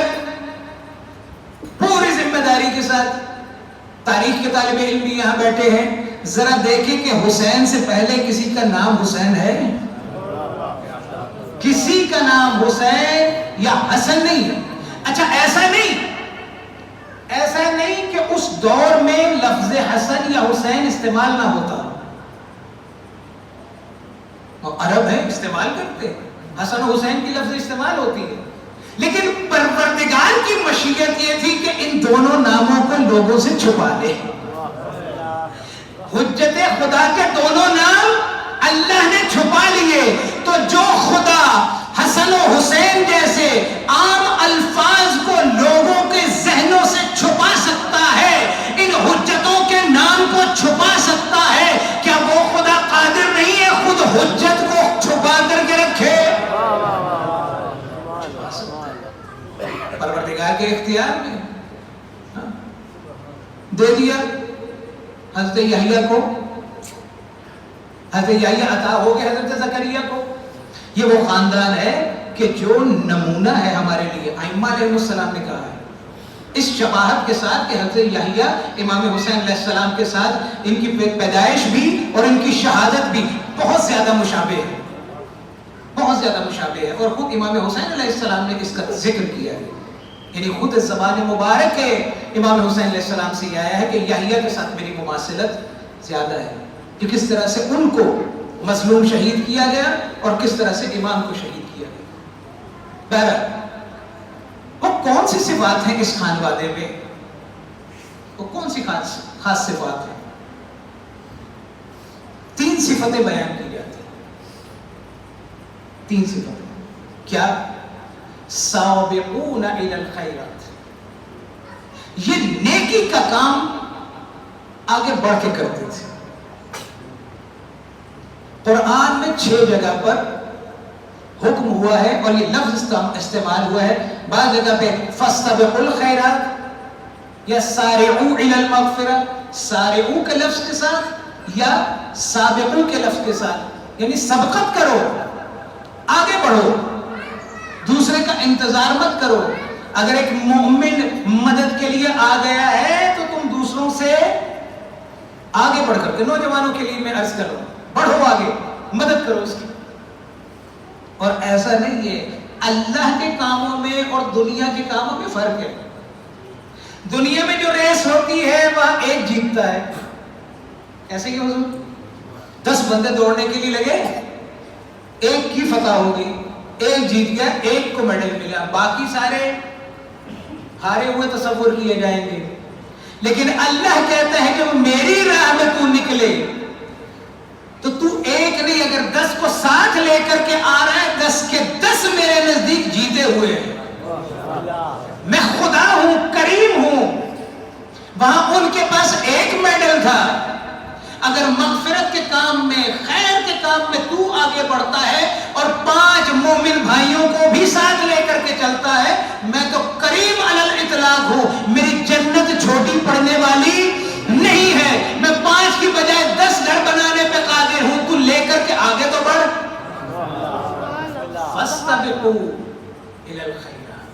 پوری ذمہ داری کے ساتھ تاریخ کے طالب علم بھی یہاں بیٹھے ہیں، ذرا دیکھیں کہ حسین سے پہلے کسی کا نام حسین ہے؟ کسی کا نام حسین یا حسن نہیں ہے۔ اچھا ایسا نہیں کہ اس دور میں لفظ حسن یا حسین استعمال نہ ہوتا، عرب ہے استعمال کرتے ہیں، حسن و حسین کی لفظ استعمال ہوتی ہے، لیکن پروردگار کی مشیت یہ تھی کہ ان دونوں ناموں کو لوگوں سے چھپا لے۔ حجت خدا کے دونوں نام اللہ نے چھپا لیے، تو جو خدا حسن و حسین جیسے عام الفاظ کو لوگوں کے ذہنوں سے چھپا سکتا ہے، ان حجتوں کے نام کو چھپا سکتا ہے، کیا وہ خدا قادر نہیں ہے خود حجت کو چھپا کر کے رکھے؟ پروردگار کے اختیار میں دے دیا حضرت یحییٰ کو، حضرت یحییٰ عطا ہو گئے حضرت زکریا کو۔ یہ وہ خاندان ہے کہ جو نمونہ ہے ہمارے لیے، ائمہ علیہ السلام نے کہا ہے، اس شباہت کے ساتھ کہ حضرت یحییٰ امام حسین علیہ السلام کے ساتھ ان کی پیدائش بھی اور ان کی شہادت بھی بہت زیادہ مشابہ ہے، بہت زیادہ مشابہ ہے، اور خود امام حسین علیہ السلام نے اس کا ذکر کیا ہے، یعنی خود زبان مبارک کے امام حسین علیہ السلام سے یہ آیا ہے کہ یحییٰ کے ساتھ میری مماثلت زیادہ ہے، کہ کس طرح سے ان کو مظلوم شہید کیا گیا اور کس طرح سے امام کو شہید کیا گیا۔ بہرحال وہ کون سی صفات ہیں اس خانوادے میں، وہ کون سی خاص صفات ہیں؟ 3 صفتیں بیان کی جاتی ہیں، 3 صفتیں۔ کیا؟ سابقون الی الخیرات، یہ نیکی کا کام آگے بڑھ کے کرتے تھے. قرآن میں 6 جگہ پر حکم ہوا ہے اور یہ لفظ استعمال ہوا ہے. بعض جگہ پہ فاستبقوا الخیرات یا سارعوا الی المغفرہ، سارعوا کے لفظ کے ساتھ یا سابقوا کے لفظ کے ساتھ، یعنی سبقت کرو، آگے بڑھو، دوسرے کا انتظار مت کرو. اگر ایک مومن مدد کے لیے آ گیا ہے تو تم دوسروں سے آگے بڑھ کر کے، نوجوانوں کے لیے میں عرض کر رہا ہوں، بڑھو آگے، مدد کرو اس کی. اور ایسا نہیں ہے، اللہ کے کاموں میں اور دنیا کے کاموں میں فرق ہے. دنیا میں جو ریس ہوتی ہے وہاں ایک جیتتا ہے. ایسے کہ حضور 10 بندے دوڑنے کے لیے لگے، ایک کی فتح ہو گئی، ایک جیت گیا، ایک کو میڈل ملا، باقی سارے ہارے ہوئے تصور کیے جائیں گے. لیکن اللہ کہتا ہے جب میری راہ میں تو نکلے تو تو ایک نہیں، اگر 10 کو ساتھ لے کر کے آ رہا ہے، 10 کے 10 میرے نزدیک جیتے ہوئے ہیں. میں خدا ہوں، کریم ہوں. وہاں ان کے پاس ایک میڈل تھا. اگر مغفرت کے کام میں، خیر کے کام میں تو آگے بڑھتا ہے اور 5 مومن بھائیوں کو بھی ساتھ لے کر کے چلتا ہے، میں تو کریم علی الاطلاق ہوں. میری جنت چھوٹی پڑنے والی نہیں ہے. میں 5 کی بجائے 10 گھر بنانے پہ قادر ہوں. تو لے کر کے آگے تو بڑھ. فاستبقوا الی الخیرات.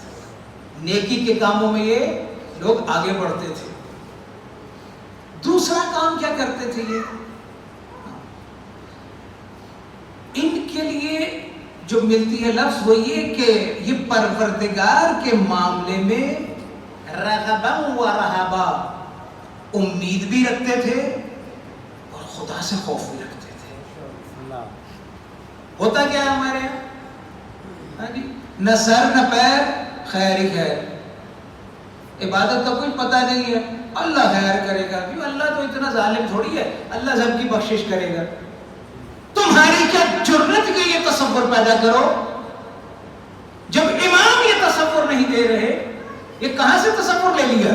نیکی کے کاموں میں یہ لوگ آگے بڑھتے تھے. دوسرا کام کیا کرتے تھے یہ؟ ان کے لیے جو ملتی ہے لفظ وہ یہ کہ یہ پروردگار کے معاملے میں رغبا و رہبا، امید بھی رکھتے تھے اور خدا سے خوف بھی رکھتے تھے. ہوتا کیا ہے ہمارے یہاں؟ نہ سر نہ پیر، خیر ہی خیر. عبادت کا کچھ پتہ نہیں ہے، اللہ خیر کرے گا. کیوں؟ اللہ تو اتنا ظالم تھوڑی ہے، اللہ سب کی بخشش کرے گا. تمہاری کیا جرت کہ یہ تصور پیدا کرو؟ جب امام یہ تصور نہیں دے رہے، یہ کہاں سے تصور لے لیا؟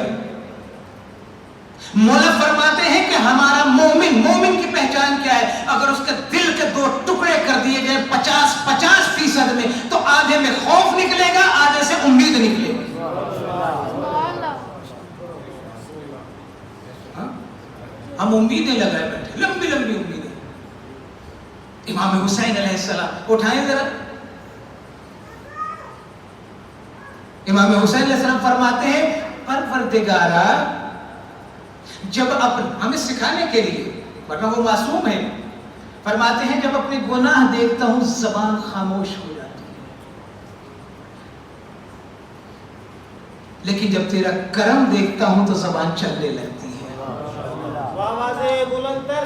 مولا فرماتے ہیں کہ ہمارا مومن کی پہچان کیا ہے؟ اگر اس کے دل کے 2 ٹکڑے کر دیے جائیں 50% میں، تو آدھے میں خوف نکلے گا، آدھے سے امید نکلے گی. ہم امیدیں لگائے بیٹھے، لمبی لمبی امیدیں. امام حسین علیہ السلام اٹھائیں ذرا. امام حسین علیہ السلام فرماتے ہیں پروردگارا، جب ہمیں سکھانے کے لیے، ورنہ وہ معصوم ہے، فرماتے ہیں جب اپنے گناہ دیکھتا ہوں زبان خاموش ہو جاتی ہے، لیکن جب تیرا کرم دیکھتا ہوں تو زبان چلنے لگتی ہے. بلندر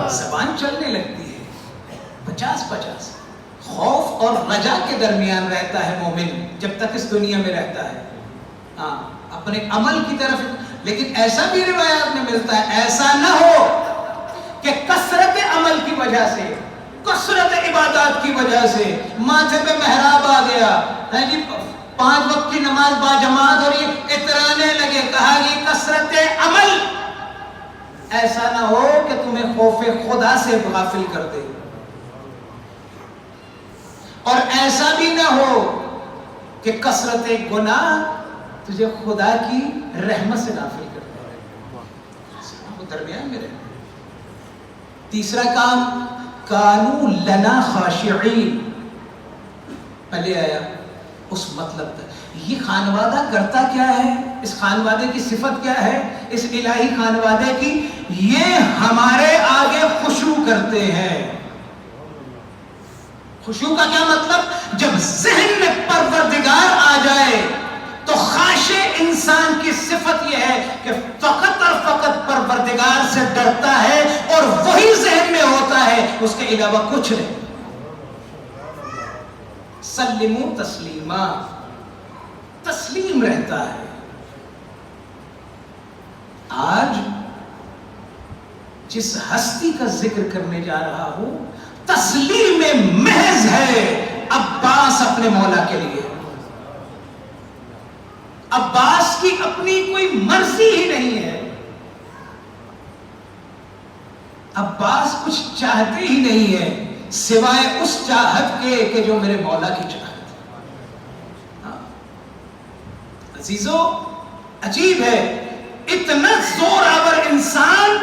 زبان چلنے لگتی ہے. 50-50 خوف اور رجا کے درمیان رہتا ہے مومن جب تک اس دنیا میں رہتا ہے. ہاں، اپنے عمل کی طرف. لیکن ایسا بھی روایات میں ملتا ہے، ایسا نہ ہو کہ کثرت عمل کی وجہ سے، کثرت عبادات کی وجہ سے ماتھے پہ محراب آ گیا، 5 وقت کی نماز با جماعت اور یہ اترانے لگے. کہا یہ کثرت عمل. ایسا نہ ہو کہ تمہیں خوف خدا سے غافل کر دے، اور ایسا بھی نہ ہو کہ کثرت گناہ تجھے خدا کی رحمت سے غافل کر دے. وہ درمیان میں رہے. تیسرا کام، کانو لنا خاشعین. پہلے آیا اس مطلب تک. یہ خانوادہ کرتا کیا ہے؟ اس خانوادے کی صفت کیا ہے؟ اس الہی خانوادے کی، یہ ہمارے آگے خشوع کرتے ہیں. خشوع کا کیا مطلب؟ جب ذہن میں پروردگار آ جائے تو خاشع انسان کی صفت یہ ہے کہ فقط اور فقط پروردگار سے ڈرتا ہے اور وہی ذہن میں ہوتا ہے، اس کے علاوہ کچھ نہیں. سلموا تسلیما، تسلیم رہتا ہے. آج جس ہستی کا ذکر کرنے جا رہا ہوں، تسلیم محض ہے عباس اپنے مولا کے لیے. عباس کی اپنی کوئی مرضی ہی نہیں ہے. عباس کچھ چاہتے ہی نہیں ہے سوائے اس چاہت کے کہ جو میرے مولا کی چاہت ہے. عزیزو عجیب ہے، اتنا زور آور انسان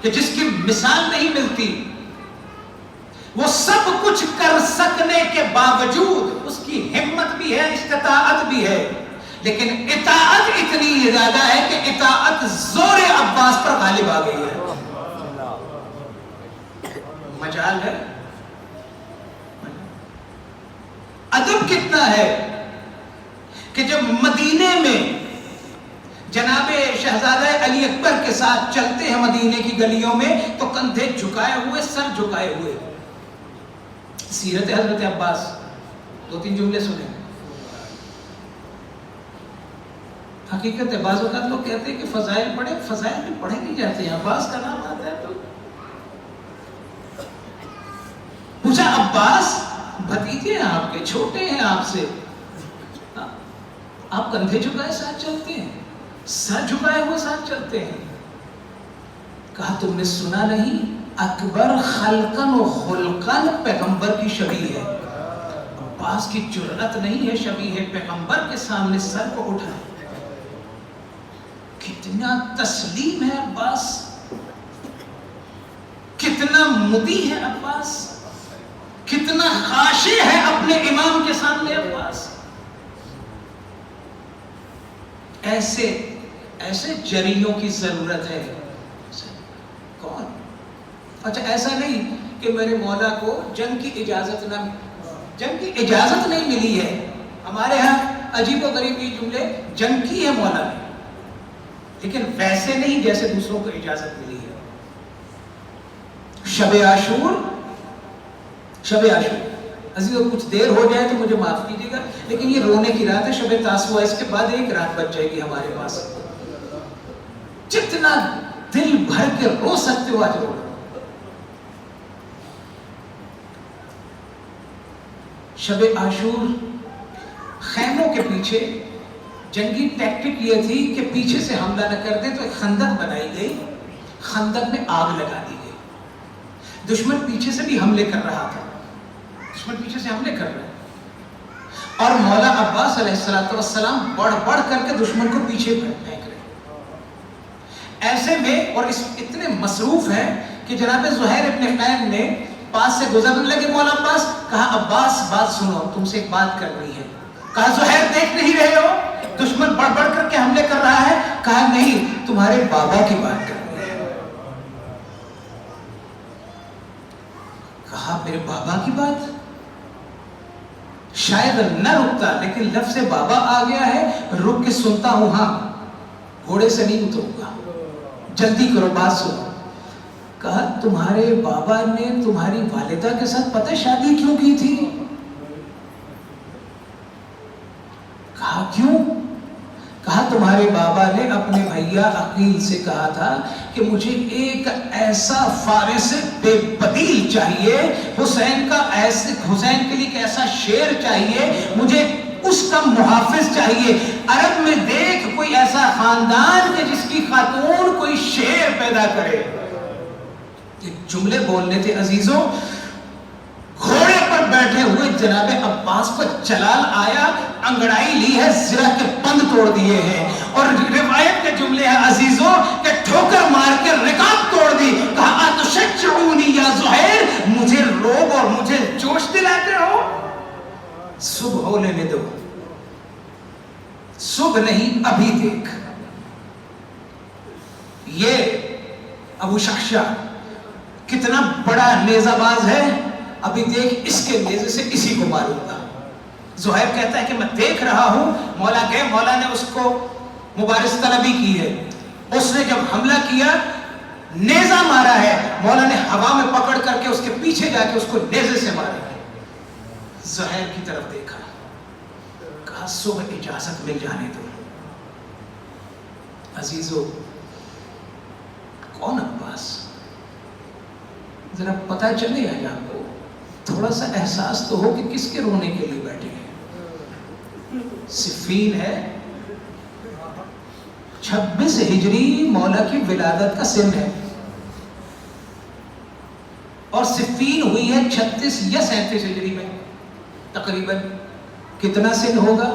کہ جس کی مثال نہیں ملتی، وہ سب کچھ کر سکنے کے باوجود اس کی ہمت بھی ہے، استطاعت بھی ہے، لیکن اطاعت اتنی زیادہ ہے کہ اطاعت زور عباس پر غالب آ گئی ہے. مجال ہے. ادب کتنا ہے کہ جب مدینے میں جناب شہزادہ علی اکبر کے ساتھ چلتے ہیں مدینے کی گلیوں میں تو کندھے جھکائے ہوئے، سر جھکائے ہوئے. سیرت حضرت عباس 2-3 جملے سنیں. حقیقت ہے بعض اوقات لوگ کہتے ہیں کہ فضائل پڑھے، فضائل بھی پڑھے نہیں جاتے ہیں. عباس کا نام آتا ہے تو پوچھا عباس بھتیجے ہیں آپ کے، چھوٹے ہیں آپ سے، آپ کندھے جھکائے ساتھ چلتے ہیں، سر جھکائے ہوئے ساتھ چلتے ہیں. کہا تم نے سنا نہیں اکبر خلقن و خلقن پیغمبر کی شبیہ ہے. عباس کی جرأت نہیں ہے شبیہ پیغمبر کے سامنے سر کو اٹھائے. کتنا تسلیم ہے عباس، کتنا مدی ہے عباس، کتنا خاشع ہے اپنے امام کے سامنے عباس. ایسے جریوں کی ضرورت ہے. کون؟ اچھا ایسا نہیں کہ میرے مولا کو جنگ کی اجازت نہیں ملی ہے. ہمارے ہاں عجیب و غریب یہ جملے جنگ کی ہے مولا نے، لیکن ویسے نہیں جیسے دوسروں کو اجازت ملی ہے. شب عاشور عزیزو کچھ دیر ہو جائے تو مجھے معاف کیجیے گا، لیکن یہ رونے کی رات ہے. شب تاسوعا اس کے بعد ایک رات بچ جائے گی ہمارے پاس. جتنا دل بھر کے رو سکتے ہو آج رو. شب عاشور خیموں کے پیچھے جنگی ٹیکٹک یہ تھی کہ پیچھے سے حملہ نہ کر دیں تو ایک خندق بنائی گئی، خندق میں آگ لگا دی گئی. دشمن پیچھے سے بھی حملے کر رہا تھا، اور مولا عباس علیہ السلام بڑھ کر کے دشمن کو پیچھے پھینک رہے. ایسے میں اور اتنے مصروف ہیں کہ جناب زہیر ابن قین نے پاس سے گزرنے لگے مولا عباس. کہا عباس بات سنو، تم سے ایک بات کرنی ہے. کہا زہیر دیکھ نہیں رہے ہو دشمن بڑھ کر کے حملے کر رہا ہے؟ کہا نہیں، تمہارے بابا کی بات کرنی ہے. کہا میرے بابا کی بات؟ شاید نہ رکتا، لیکن لفظ بابا آ گیا ہے، رک کے سنتا ہوں. ہاں گھوڑے سے نہیں اتروں گا، جلدی کرو بات سنو. کہا تمہارے بابا نے تمہاری والدہ کے ساتھ پتہ شادی کیوں کی تھی؟ کہا کیوں؟ کہا تمہارے بابا نے اپنے بھیا عقیل سے کہا تھا کہ مجھے ایک ایسا فارس بے بدیل چاہیے، حسین کے لیے ایک ایسا شیر چاہیے، مجھے اس کا محافظ چاہیے. عرب میں دیکھ کوئی ایسا خاندان کہ جس کی خاتون کوئی شیر پیدا کرے. یہ جملے بولنے تھے عزیزوں. گھوڑے پر بیٹھے ہوئے جناب عباس پر جلال آیا، انگڑائی لی ہے، زرہ کے بند توڑ دیے ہیں، اور روایت کے جملے ہیں عزیزوں کہ ٹھوکر مار کے رکاب توڑ دی. کہا اتشجعونی یا زہیر، مجھے روب اور مجھے جوش دلاتے ہو؟ صبح ہو لینے دو. صبح نہیں، ابھی دیکھ. یہ ابو شخشہ کتنا بڑا نیزہ باز ہے، ابھی دیکھ اس کے نیزے سے اسی کو ماروں گا. زہیر کہتا ہے کہ میں دیکھ رہا ہوں. مولا گئے، مولا نے اس کو مبارز طلبی کی ہے. اس نے جب حملہ کیا، نیزہ مارا ہے، مولا نے ہوا میں پکڑ کر کے اس کے پیچھے جا کے اس کو نیزے سے مارا ہے. زہیر کی طرف دیکھا، کہا صبح اجازت مل جانے دو. عزیزو کون عباس؟ ذرا پتہ چلے آج آپ کو، تھوڑا سا احساس تو ہو کہ کس کے رونے کے لیے بیٹھے ہیں۔ صفین ہے 26 ہجری مولا کی ولادت کا سن ہے، اور صفین ہوئی ہے 36 یا 37 ہجری میں تقریباً۔ کتنا سن ہوگا؟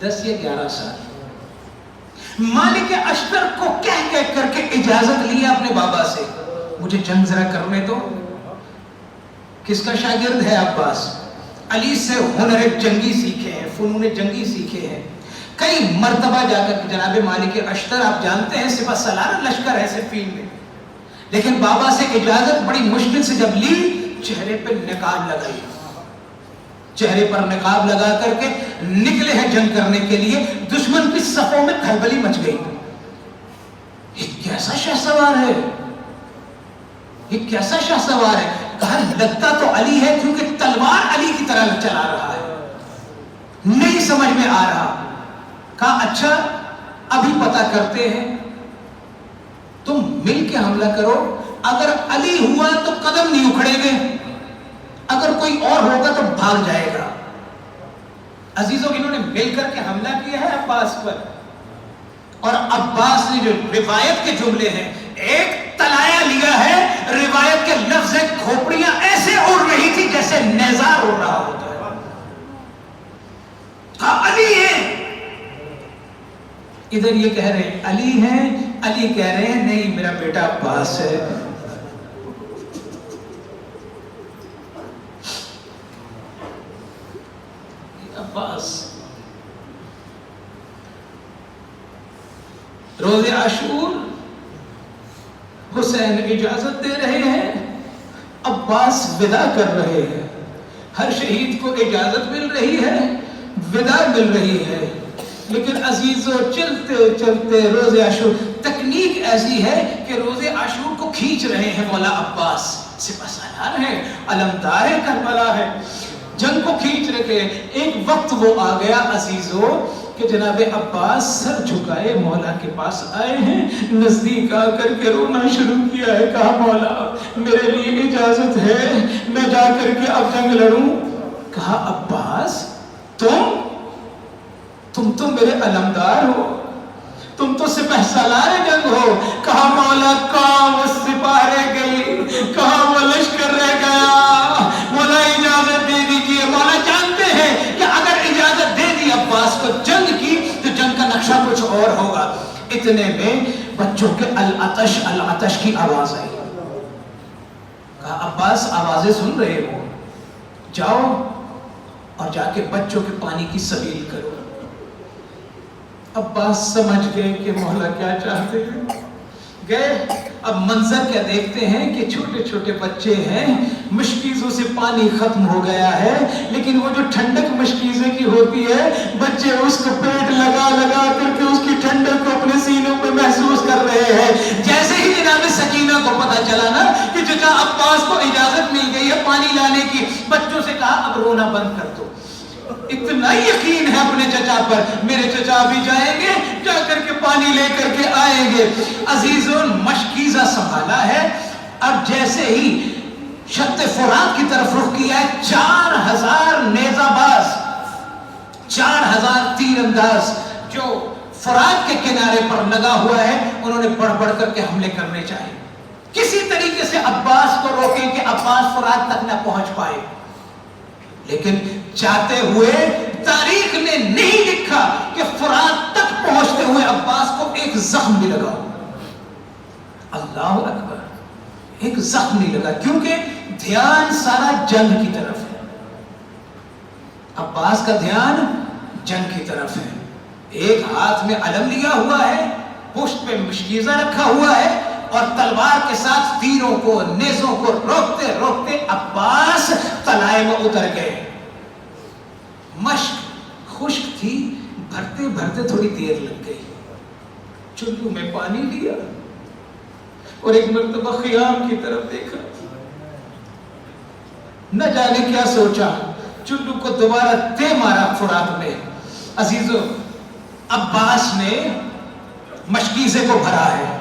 10 یا 11 سال۔ مالک اشتر کو کہہ کر کے اجازت لیا اپنے بابا سے، مجھے جنگ ذرا کرنے دو۔ کس کا شاگرد ہے؟ عباس۔ علی سے ہنر جنگی سیکھے ہیں، فنون جنگی سیکھے ہیں، کئی مرتبہ جا کر جناب مالک اشتر، آپ جانتے ہیں سپہ سالار لشکر ہے صفین میں، لیکن بابا سے اجازت بڑی مشکل سے جب لی، چہرے پہ نقاب لگائی، چہرے پر نقاب لگا کر کے نکلے ہیں جنگ کرنے کے لیے۔ دشمن کی صفوں میں کھلبلی مچ گئی، یہ کیسا شاہ سوار ہے، یہ کیسا شاہ سوار ہے؟ کہا لگتا تو علی ہے، کیونکہ تلوار علی کی طرح چلا رہا ہے، نہیں سمجھ میں آ رہا۔ کہا اچھا ابھی پتہ کرتے ہیں، تم مل کے حملہ کرو، اگر علی ہوا تو قدم نہیں اکھڑیں گے، اگر کوئی اور ہوگا تو بھاگ جائے گا۔ عزیزوں، انہوں نے مل کر کے حملہ کیا ہے عباس پر، اور عباس نے جو روایت کے جملے ہیں، ایک تلایا لیا ہے، روایت کے لفظ کھوپڑیاں ایسے اڑ رہی تھی جیسے نیزار اڑ رہا ہوتا ہے۔ کہا علی ہے، ادھر یہ کہہ رہے ہیں علی ہیں، علی کہہ رہے ہیں نہیں میرا بیٹا عباس ہے۔ عباس روز عاشور حسین اجازت دے رہے ہیں، عباس ودا کر رہے ہیں، ہر شہید کو اجازت مل رہی ہے، ودا مل رہی ہے، لیکن عزیزوں چلتے چلتے روز عاشور، تکنیک ایسی ہے کہ روز عاشور کو کھینچ رہے ہیں مولا عباس، سپہ سالار ہے، علمدار ہے، کربلا ہے، جنگ کو کھینچ رکھے۔ ایک وقت وہ آ گیا عزیزوں کہ جناب عباس سر جھکائے مولا کے پاس آئے ہیں، نزدیک آ کر کے رونا شروع کیا ہے۔ کہا مولا میرے لیے اجازت ہے، میں جا کر کے اب جنگ لڑوں۔ کہا عباس تم تو میرے علمدار ہو، تم تو سپہ سالار جنگ ہو۔ کہا مولا کہاں وہ سپاہے گئی، کہاں وہ لشکر رہ گیا، مولا اجازت دے دیجئے۔ مولا جانتے ہیں کہ اگر اجازت دے دی عباس کو جنگ کی تو جنگ کا نقشہ کچھ اور ہوگا۔ اتنے میں بچوں کے العطش العطش کی آواز آئی۔ کہا عباس آوازیں سن رہے ہو، جاؤ اور جا کے بچوں کے پانی کی سبیل کرو۔ عباس سمجھ گئے کہ مولا کیا چاہتے ہیں، گئے۔ اب منظر کیا دیکھتے ہیں کہ چھوٹے چھوٹے بچے ہیں، مشکیزوں سے پانی ختم ہو گیا ہے، لیکن وہ جو ٹھنڈک مشکیزے کی ہوتی ہے، بچے اس کو پیٹ لگا لگا کر کے اس کی ٹھنڈک کو اپنے سینوں پہ محسوس کر رہے ہیں۔ جیسے ہی جناب سکینہ کو پتہ چلا نا کہ چچا عباس کو اجازت مل گئی ہے پانی لانے کی، بچوں سے کہا اب رونا بند کر دو۔ اتنا یقین ہے اپنے چچا پر، میرے چچا بھی جائیں گے، جا کر کے پانی لے کر کے آئیں گے۔ عزیزوں مشکیزہ سنبھالا ہے، اب جیسے ہی شط فرات کی طرف رخ کیا ہے، 4000 نیزہ باز، 4000 تیر انداز جو فرات کے کنارے پر لگا ہوا ہے، انہوں نے بڑھ بڑھ کر کے حملے کرنے چاہے، کسی طریقے سے عباس کو روکیں کہ عباس فرات تک نہ پہنچ پائے، لیکن چاہتے ہوئے تاریخ نے نہیں لکھا کہ فرات تک پہنچتے ہوئے عباس کو ایک زخم بھی لگا۔ اللہ اکبر، ایک زخم نہیں لگا، کیونکہ دھیان سارا جنگ کی طرف ہے، عباس کا دھیان جنگ کی طرف ہے۔ ایک ہاتھ میں علم لیا ہوا ہے، پشت پہ مشکیزہ رکھا ہوا ہے، اور تلوار کے ساتھ تیروں کو نیزوں کو روکتے روکتے عباس تلائے میں اتر گئے۔ مشک خشک تھی، بھرتے بھرتے تھوڑی دیر لگ گئی، چلو میں پانی لیا اور ایک مرتبہ خیام کی طرف دیکھا، نہ جانے کیا سوچا، چلو کو دوبارہ دے مارا فرات میں۔ عزیزو عباس نے مشکیزے کو بھرا ہے،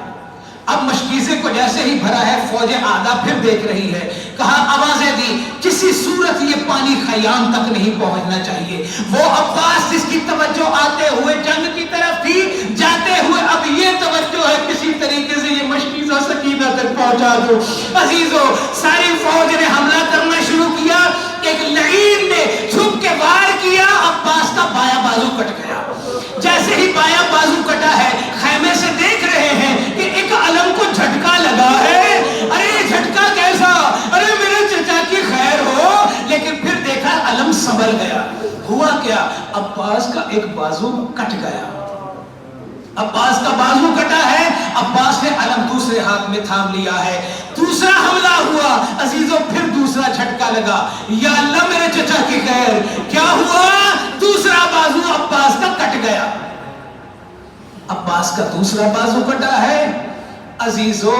اب مشکیزے کو جیسے ہی بھرا ہے فوج آدھا پھر دیکھ رہی ہے. کہا آوازیں دی کسی صورت یہ پانی خیام تک نہیں پہنچنا چاہیے. وہ عباس جس کی توجہ آتے ہوئے جنگ کی طرف تھی, جاتے ہوئے اب یہ توجہ ہے کسی طریقے سے یہ مشکیزہ سکینہ تک پہنچا دو. عزیزو ساری فوج نے حملہ کرنا شروع کیا. ایک لعین نے چھپ کے وار کیا, عباس کا بایاں بازو کٹ گیا. جیسے ہی بایاں بازو کٹا ہے خیمے سے دیکھ رہے ہیں کہ ایک علم کو جھٹکا لگا ہے. ارے جھٹکا کیسا, ارے میرے چچا کی خیر ہو. لیکن پھر دیکھا علم سنبھل گیا. ہوا کیا, عباس کا ایک بازو کٹ گیا. عباس کا بازو کٹا ہے, عباس نے علم دوسرے ہاتھ میں تھام لیا ہے. دوسرا حملہ ہوا عزیزو, پھر دوسرا جھٹکا لگا. یا اللہ میرے چچا کی خیر, کیا ہوا؟ دوسرا بازو عباس کا کٹ گیا. عباس کا دوسرا بازو کٹا ہے. عزیزو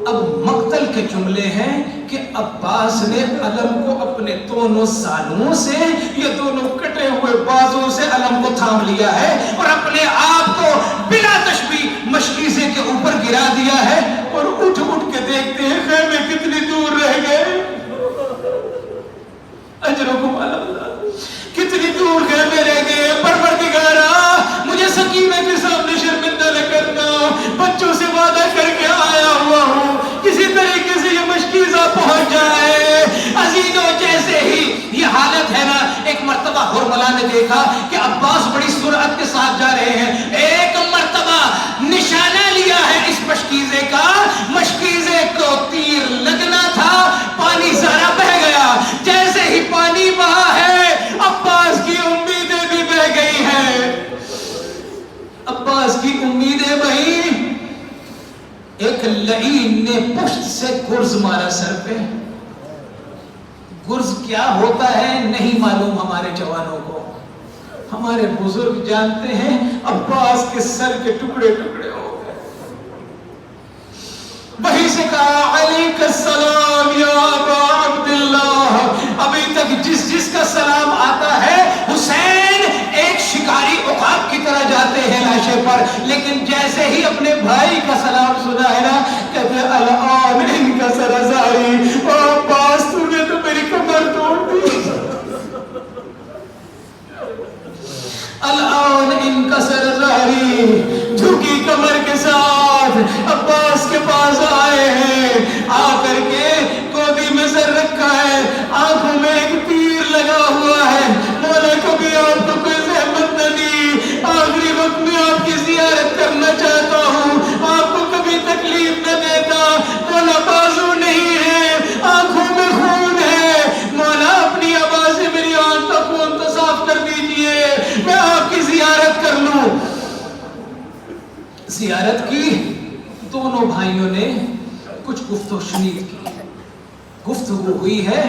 اب مقتل کے جملے ہیں کہ عباس نے علم کو اپنے دونوں سانوں سے, یہ دونوں کٹے ہوئے بازوں سے علم کو تھام لیا ہے اور اپنے آپ کو بلا تشبیہ مشکیزے کے اوپر گرا دیا ہے. اور اٹھ اٹھ کے دیکھتے ہیں خیمے کتنی دور رہ گئے. اجرکم علی اللہ, کتنی دور خیمے رہ گئے. پروردگارا مجھے سکینہ کے سامنے شرمندہ نہ کرنا, بچوں سے وعدہ کر کے آیا ہوا ہوں, کسی طریقے سے یہ مشکیزہ پہنچ جائے. عزیزو جیسے ہی یہ حالت ہے نا, ایک مرتبہ ہرملا نے دیکھا کہ عباس بڑی سرعت کے ساتھ جا رہے ہیں. ایک مرتبہ نشانہ لیا ہے اس مشکیزے کا, مشکیزے کو تیر لگنا تھا, پانی ذرا بہ گیا. جیسے ہی پانی بہا ہے عباس کی امیدیں بھی بہ گئی ہیں. عباس کی امیدیں بہی. ایک لعین نے پشت سے گرز مارا سر پہ. گرز کیا ہوتا ہے نہیں معلوم ہمارے جوانوں کو, ہمارے بزرگ جانتے ہیں. عباس کے سر کے ٹکڑے ٹکڑے ہو گئے. وہیں سے کہا علیک السلام یا ابا عبداللہ. ابھی تک جس کا سلام آتا ہے حسین ایک شکاری عقاب کی طرح جاتے ہیں لاشے پر, لیکن جیسے ہی اپنے بھائی کا سلام سنا ہے نا کہتے الآن ان کا سرزاری. او عباس تو نے تو میری کمر توڑ دی. الآن ان کا سرزاری, جھکی کمر کے ساتھ عباس کے پاس آئے ہیں. آ کر کے گودی میں سر رکھا ہے, آنکھوں میں ایک تیر لگا ہوا ہے. مولا کبھی آپ کو کوئی زحمت نہ دی, آخری وقت میں آپ کی زیارت کرنا چاہتا ہوں, آپ کو کبھی تکلیف نہ دیتا. مولا بازو نہیں ہے, آنکھوں میں خون ہے. مولا اپنی آواز سے میری آنکھ کا خون تو صاف کر دیجئے, میں آپ کی زیارت کر لوں. زیارت کی. دونوں بھائیوں نے کچھ گفت و شنید کی, گفتگو ہوئی ہے.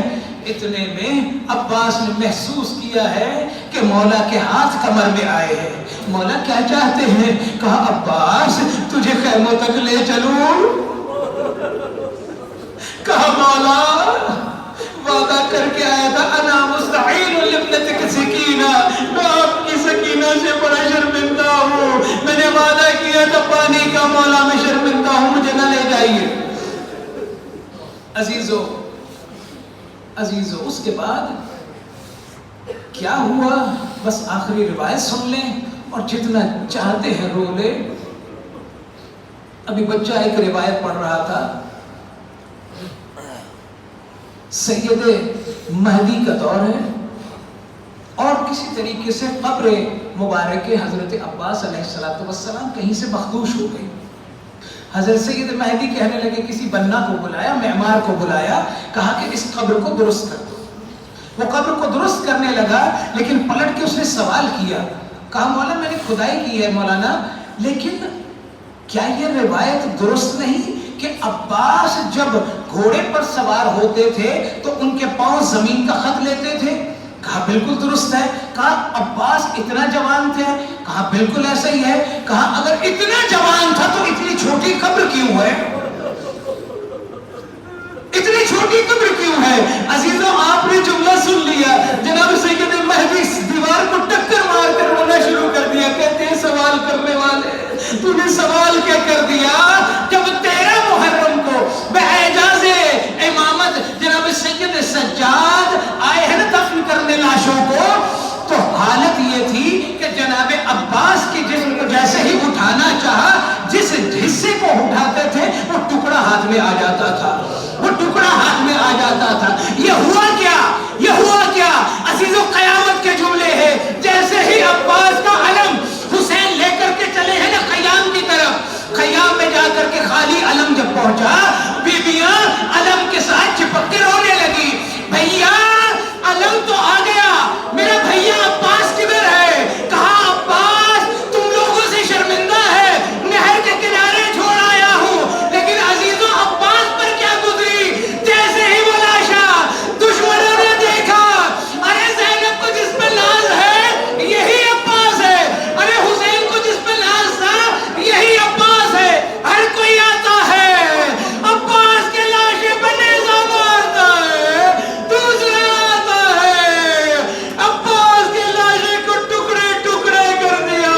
اتنے میں عباس نے محسوس کیا ہے کہ مولا کے ہاتھ کمر میں آئے ہیں. مولا کیا چاہتے ہیں؟ کہا عباس تجھے خیموں تک لے چلوں. کہا مولا وعدہ کر کے آیا تھا انا مستعین لابنتک سکینہ, میں آپ کی سکینہ سے بڑا شرمندہ ہوں. میں نے وعدہ کیا تھا پانی کا, مولا میں شرمندہ ہوں, مجھے نہ لے جائیے. عزیزو اس کے بعد کیا ہوا بس آخری روایت سن لیں اور جتنا چاہتے ہیں رو لیں. ابھی بچہ ایک روایت پڑھ رہا تھا, سید مہدی کا دور ہے اور کسی طریقے سے قبر مبارک حضرت عباس علیہ السلام کہیں سے مخدوش ہو گئی. حضرت سید مہدی کہنے لگے, کسی بنا کو بلایا, معمار کو بلایا, کہا کہ اس قبر کو درست کر دو. وہ قبر کو درست کرنے لگا, لیکن پلٹ کے اس نے سوال کیا. کہا مولا میں نے کھدائی کی ہے مولانا, لیکن کیا یہ روایت درست نہیں کہ عباس جب گھوڑے پر سوار ہوتے تھے تو ان کے پاؤں زمین کا خط لیتے تھے؟ کہا بالکل درست ہے. کہا عباس اتنا جوان تھے؟ کہا بالکل ایسا ہی ہے. کہا اگر اتنا جوان تھا تو اتنی چھوٹی قبر کیوں ہے؟ اتنی چھوٹی قبر کیوں ہے؟ عزیزوں آپ نے جملہ سن لیا, جناب سید مہدی دیوار کو ٹکر مار کر رونا شروع کر دیا. کہتے ہیں سوال کرنے والے تو نے سوال کیا کر دیا جب ہاتھ میں آ جاتا تھا، وہ ٹکڑا ہاتھ میں آ جاتا تھا. یہ ہوا کیا؟ یہ ہوا کیا؟ عزیزو قیامت کے جملے ہیں. جیسے ہی عباس کا علم حسین لے کر کے چلے ہیں نا خیام کی طرف، خیام میں جا کر کے خالی علم جب پہنچا، بیویاں علم کے ساتھ چپک کے رونے لگی. بھیا علم تو آ گیا، میرا بھیا عباس کدھر ہے؟ کہا عباس تم لوگوں سے شرمندہ ہے، نہر کے کنارے چھوڑ آیا ہوں. لیکن عزیزوں عباس پر کیا گزری؟ جیسے ہی وہ لاشا دشمنوں نے دیکھا، ارے زینب کو جس پہ ناز ہے یہی عباس ہے، ارے حسین کو جس پہ ناز تھا یہی عباس ہے. ہر کوئی آتا ہے عباس کے لاشے پہ نیزہ مارتا ہے، دوسرا آتا ہے عباس کے لاشے کو ٹکڑے ٹکڑے کر دیا.